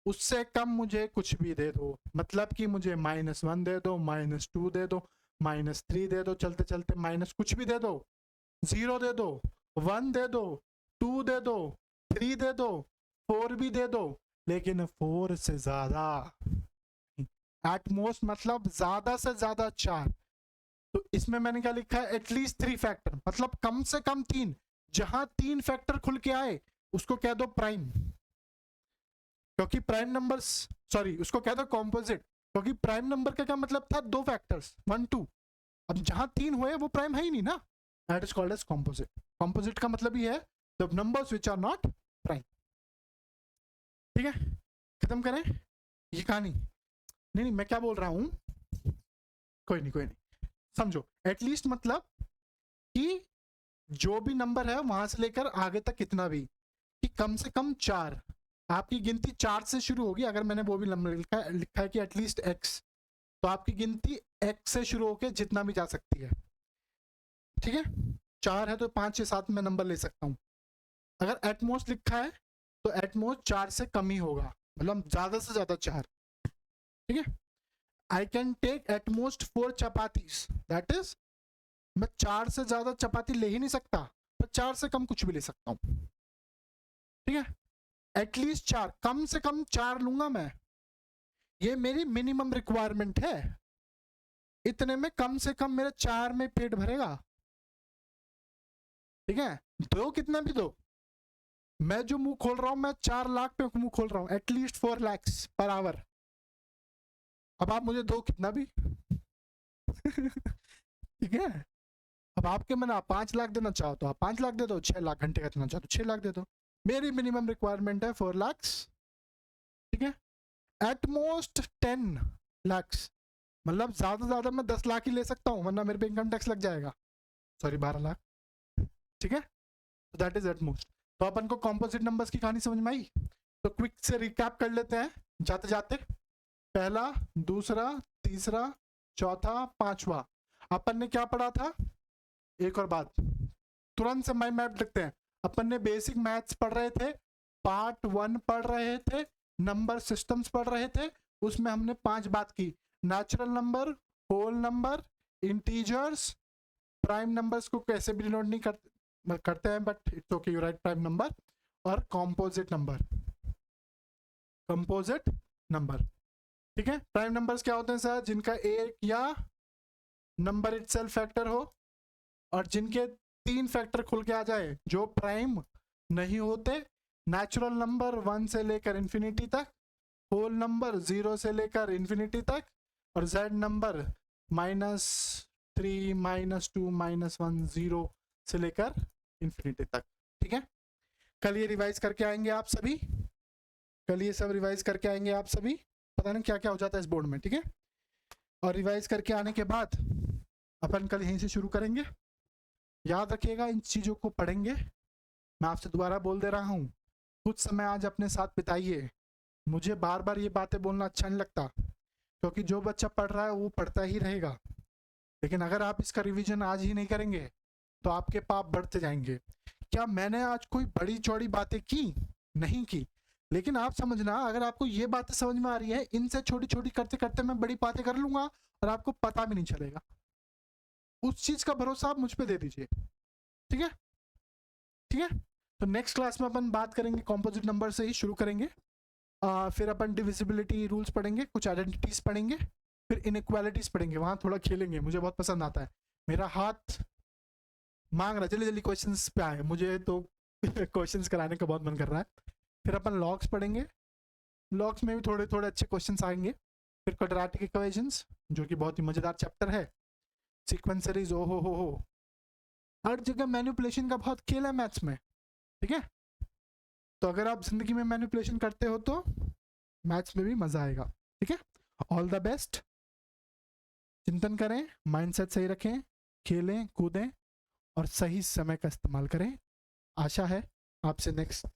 उससे कम मुझे कुछ भी दे दो, मतलब कि मुझे -1 दे दो, -2 दे दो, -3 दे दो, चलते चलते माइनस कुछ भी दे दो, 0 दे दो, 1 दे दो, 2 दे दो, 3 दे दो, 4 भी दे दो, लेकिन 4 से ज्यादा। एट मोस्ट मतलब ज्यादा से ज्यादा 4। तो इसमें मैंने क्या लिखा है, एटलीस्ट 3 फैक्टर, मतलब कम से कम 3। जहां 3 फैक्टर खुल के आए उसको कह दो प्राइम, क्योंकि प्राइम नंबर्स, सॉरी उसको कह दो कॉम्पोजिट, क्योंकि प्राइम नंबर का क्या मतलब था, 2 फैक्टर्स 1 2। अब जहां 3 हुए वो प्राइम है ही नहीं ना, that is called as composite. Composite का मतलब ही है the numbers which are not prime. ठीक है, खत्म करें ये कहानी। नहीं मैं क्या बोल रहा हूं, कोई नहीं समझो, एटलीस्ट मतलब कि जो भी नंबर है वहां से लेकर आगे तक कितना भी, कि कम से कम 4, आपकी गिनती 4 से शुरू होगी। अगर मैंने वो भी नंबर लिखा है कि एटलीस्ट x, तो आपकी गिनती x से शुरू होकर जितना भी जा सकती है, ठीक है। 4 है तो 5 6 7 में नंबर ले सकता हूँ। अगर एटमोस्ट लिखा है तो एटमोस्ट 4 से कम ही होगा, मतलब ज्यादा से ज्यादा 4, ठीक है। I can take atmost 4 chapatis, that is मैं 4 से ज्यादा चपाती ले ही नहीं सकता, पर 4 से कम कुछ भी ले सकता हूँ, ठीक है। एटलीस्ट 4, कम से कम 4 लूंगा मैं, ये मेरी मिनिमम रिक्वायरमेंट है। इतने में कम से कम मेरा 4 में पेट भरेगा, ठीक है। दो कितना भी दो, मैं जो मुंह खोल रहा हूं मैं 4 लाख पे मुंह खोल रहा हूं, एटलीस्ट 4 lakhs पर आवर। अब आप मुझे दो कितना भी ठीक है। अब आपके मन आप 5 लाख देना चाहो तो आप 5 लाख दे दो, 6 लाख घंटे का देना चाहो तो 6 लाख दे दो। मेरी मिनिमम रिक्वायरमेंट है 4 lakhs, ठीक है। एटमोस्ट 10 lakhs, मतलब ज्यादा से ज्यादा मैं 10 लाख ही ले सकता हूँ, वरना मेरे पे इनकम टैक्स लग जाएगा, सॉरी 12 लाख, ठीक है। तो दैट इज एटमोस्ट। तो अपन को कॉम्पोजिट नंबर्स की कहानी समझ में आई। तो क्विक से रिकैप कर लेते हैं जाते जाते। पहला, दूसरा, तीसरा, चौथा, पांचवा, अपन ने क्या पढ़ा था। एक और बात, तुरंत से माइंड मैप लिखते हैं। अपन ने बेसिक मैथ्स पढ़ रहे थे, पार्ट 1 पढ़ रहे थे, नंबर सिस्टम्स पढ़ रहे थे। उसमें हमने 5 बात की, natural number, whole number, integers, prime numbers को कैसे भी डिनोट नहीं करते हैं, but it's okay you write prime number, और कंपोजिट नंबर, कंपोजिट नंबर, ठीक है। प्राइम नंबर्स क्या होते हैं सर, जिनका एक या नंबर इटसेल्फ फैक्टर हो, और जिनके 3 फैक्टर खुल के आ जाए, जो प्राइम नहीं होते। नेचुरल नंबर 1 से लेकर इंफिनिटी तक, होल नंबर 0 से लेकर इंफिनिटी तक, और जेड नंबर -3 -2 -1 0 से लेकर इंफिनिटी तक, ठीक है। कल ये रिवाइज करके आएंगे आप सभी, कल ये सब रिवाइज करके आएंगे आप सभी। पता नहीं क्या क्या हो जाता है इस बोर्ड में, ठीक है। और रिवाइज करके आने के बाद अपन कल यहीं से शुरू करेंगे। याद रखिएगा इन चीज़ों को पढ़ेंगे। मैं आपसे दोबारा बोल दे रहा हूँ, कुछ समय आज अपने साथ बिताइए। मुझे बार बार ये बातें बोलना अच्छा नहीं लगता, क्योंकि जो बच्चा पढ़ रहा है वो पढ़ता ही रहेगा, लेकिन अगर आप इसका रिवीजन आज ही नहीं करेंगे तो आपके पाप बढ़ते जाएंगे। क्या मैंने आज कोई बड़ी चौड़ी बातें की? नहीं की, लेकिन आप समझना, अगर आपको ये बातें समझ में आ रही है, इनसे छोटी छोटी करते करते मैं बड़ी बातें कर लूंगा और आपको पता भी नहीं चलेगा। उस चीज का भरोसा आप मुझ पे दे दीजिए, ठीक है, ठीक है। तो नेक्स्ट क्लास में अपन बात करेंगे, कॉम्पोजिट नंबर से ही शुरू करेंगे। फिर अपन डिविजिबिलिटी रूल्स पढ़ेंगे, कुछ आइडेंटिटीज पढ़ेंगे, फिर इनइक्वालिटीज पढ़ेंगे, वहां थोड़ा खेलेंगे, मुझे बहुत पसंद आता है। मेरा हाथ मांग रहा है जल्दी जल्दी क्वेश्चंस पे आए, मुझे तो क्वेश्चंस कराने का बहुत मन कर रहा है। फिर अपन लॉग्स पढ़ेंगे, लॉग्स में भी थोड़े थोड़े अच्छे क्वेश्चंस आएंगे। फिर क्वाड्रेटिक इक्वेशंस, जो कि बहुत ही मजेदार चैप्टर है। सीक्वेंस सीरीज, ओ हो, हर जगह मैनिपुलेशन का बहुत खेल है मैथ्स में, ठीक है। तो अगर आप जिंदगी में मैनिपुलेशन करते हो तो मैथ्स में भी मजा आएगा, ठीक है। ऑल द बेस्ट, चिंतन करें, माइंडसेट सही रखें, खेलें कूदें और सही समय का इस्तेमाल करें। आशा है आपसे नेक्स्ट